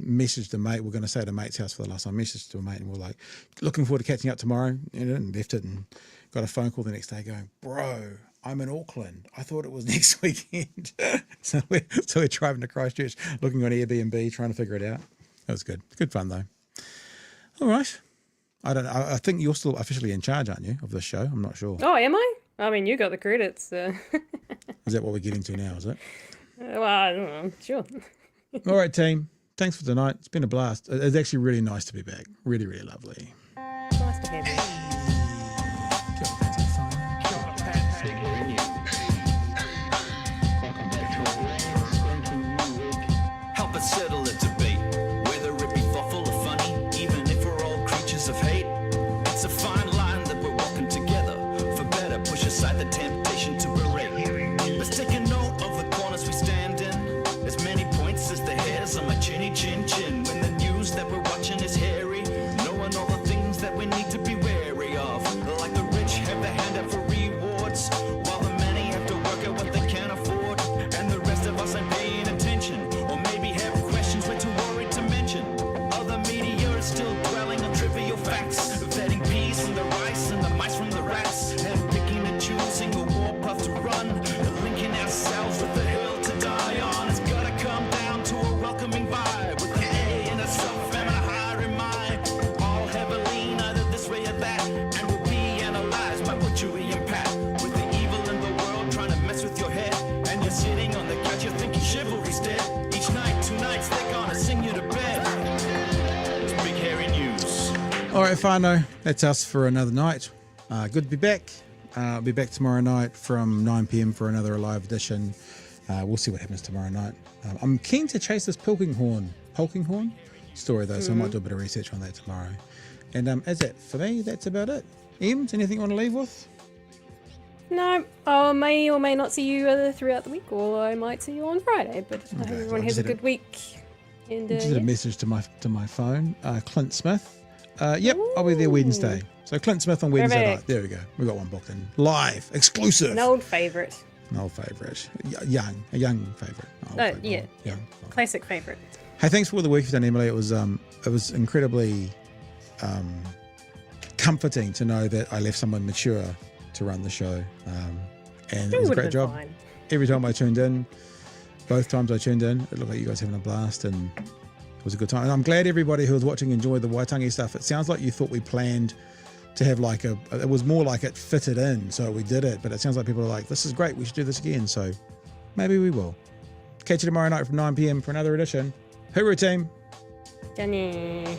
S2: Messaged a mate. We're going to stay at a mate's house for the last time. Messaged to a mate, and we're like, looking forward to catching up tomorrow. And left it, and got a phone call the next day going, bro, I'm in Auckland. I thought it was next weekend. so we're driving to Christchurch, looking on Airbnb, trying to figure it out. It was good. Good fun though. All right. I think you're still officially in charge, aren't you, of this show? I'm not sure.
S3: Oh, am I? I mean, you got the credits.
S2: Is that what we're getting to now, is it?
S3: Well, I don't know. Sure.
S2: All right, team. Thanks for tonight. It's been a blast. It's actually really nice to be back. Really, really lovely.
S3: Nice to have you.
S4: Help us settle a debate, whether it be thoughtful or funny, even if we're all creatures of hate. It's a fine line that we're walking together. For better, push aside the temptation to berate. Let's take a note of the corners we stand in. As many points as the hairs on my chinny chin chin. When the news that we're watching is hairy, knowing all the things that we need to be wary of. Like the rich have the hand out for rewards, while the many have to work out what they can afford. And the rest of us ain't paying attention, or maybe have questions we're too worried to mention. Other media is still dwelling on trivial facts, vetting peas from the rice and the mice from the rats, and picking and choosing a war path to run, and linking ourselves with the hill to die on. It's gotta come down to a welcoming vibe with the
S2: All right, whānau, that's us for another night. Good to be back. I'll be back tomorrow night from 9 p.m. for another live edition. We'll see what happens tomorrow night. I'm keen to chase this Polkinghorn story, though, so I might do a bit of research on that tomorrow. And is that for me? That's about it. Ems, anything you want to leave with?
S3: No, I may or may not see you throughout the week, or I might see you on Friday. But I hope everyone has a good week. And
S2: Just did a message to my phone. Clint Smith. Yep, I'll be there Wednesday. So Clint Smith on Wednesday night. There we go. We got one booked in live, exclusive.
S3: An old favourite.
S2: An old favourite. A young favourite.
S3: Yeah.
S2: Young.
S3: Classic favourite.
S2: Hey, thanks for all the work you've done, Emily. It was incredibly comforting to know that I left someone mature to run the show, and it was a great job. Fine. Every time I tuned in, both times I tuned in, it looked like you guys having a blast, and it was a good time. And I'm glad everybody who was watching enjoyed the Waitangi stuff. It sounds like you thought we planned to have like it was more like it fitted in, so we did it. But it sounds like people are like, this is great, we should do this again. So maybe we will. Catch you tomorrow night from 9 p.m. for another edition. Hooroo team.
S3: Jenny.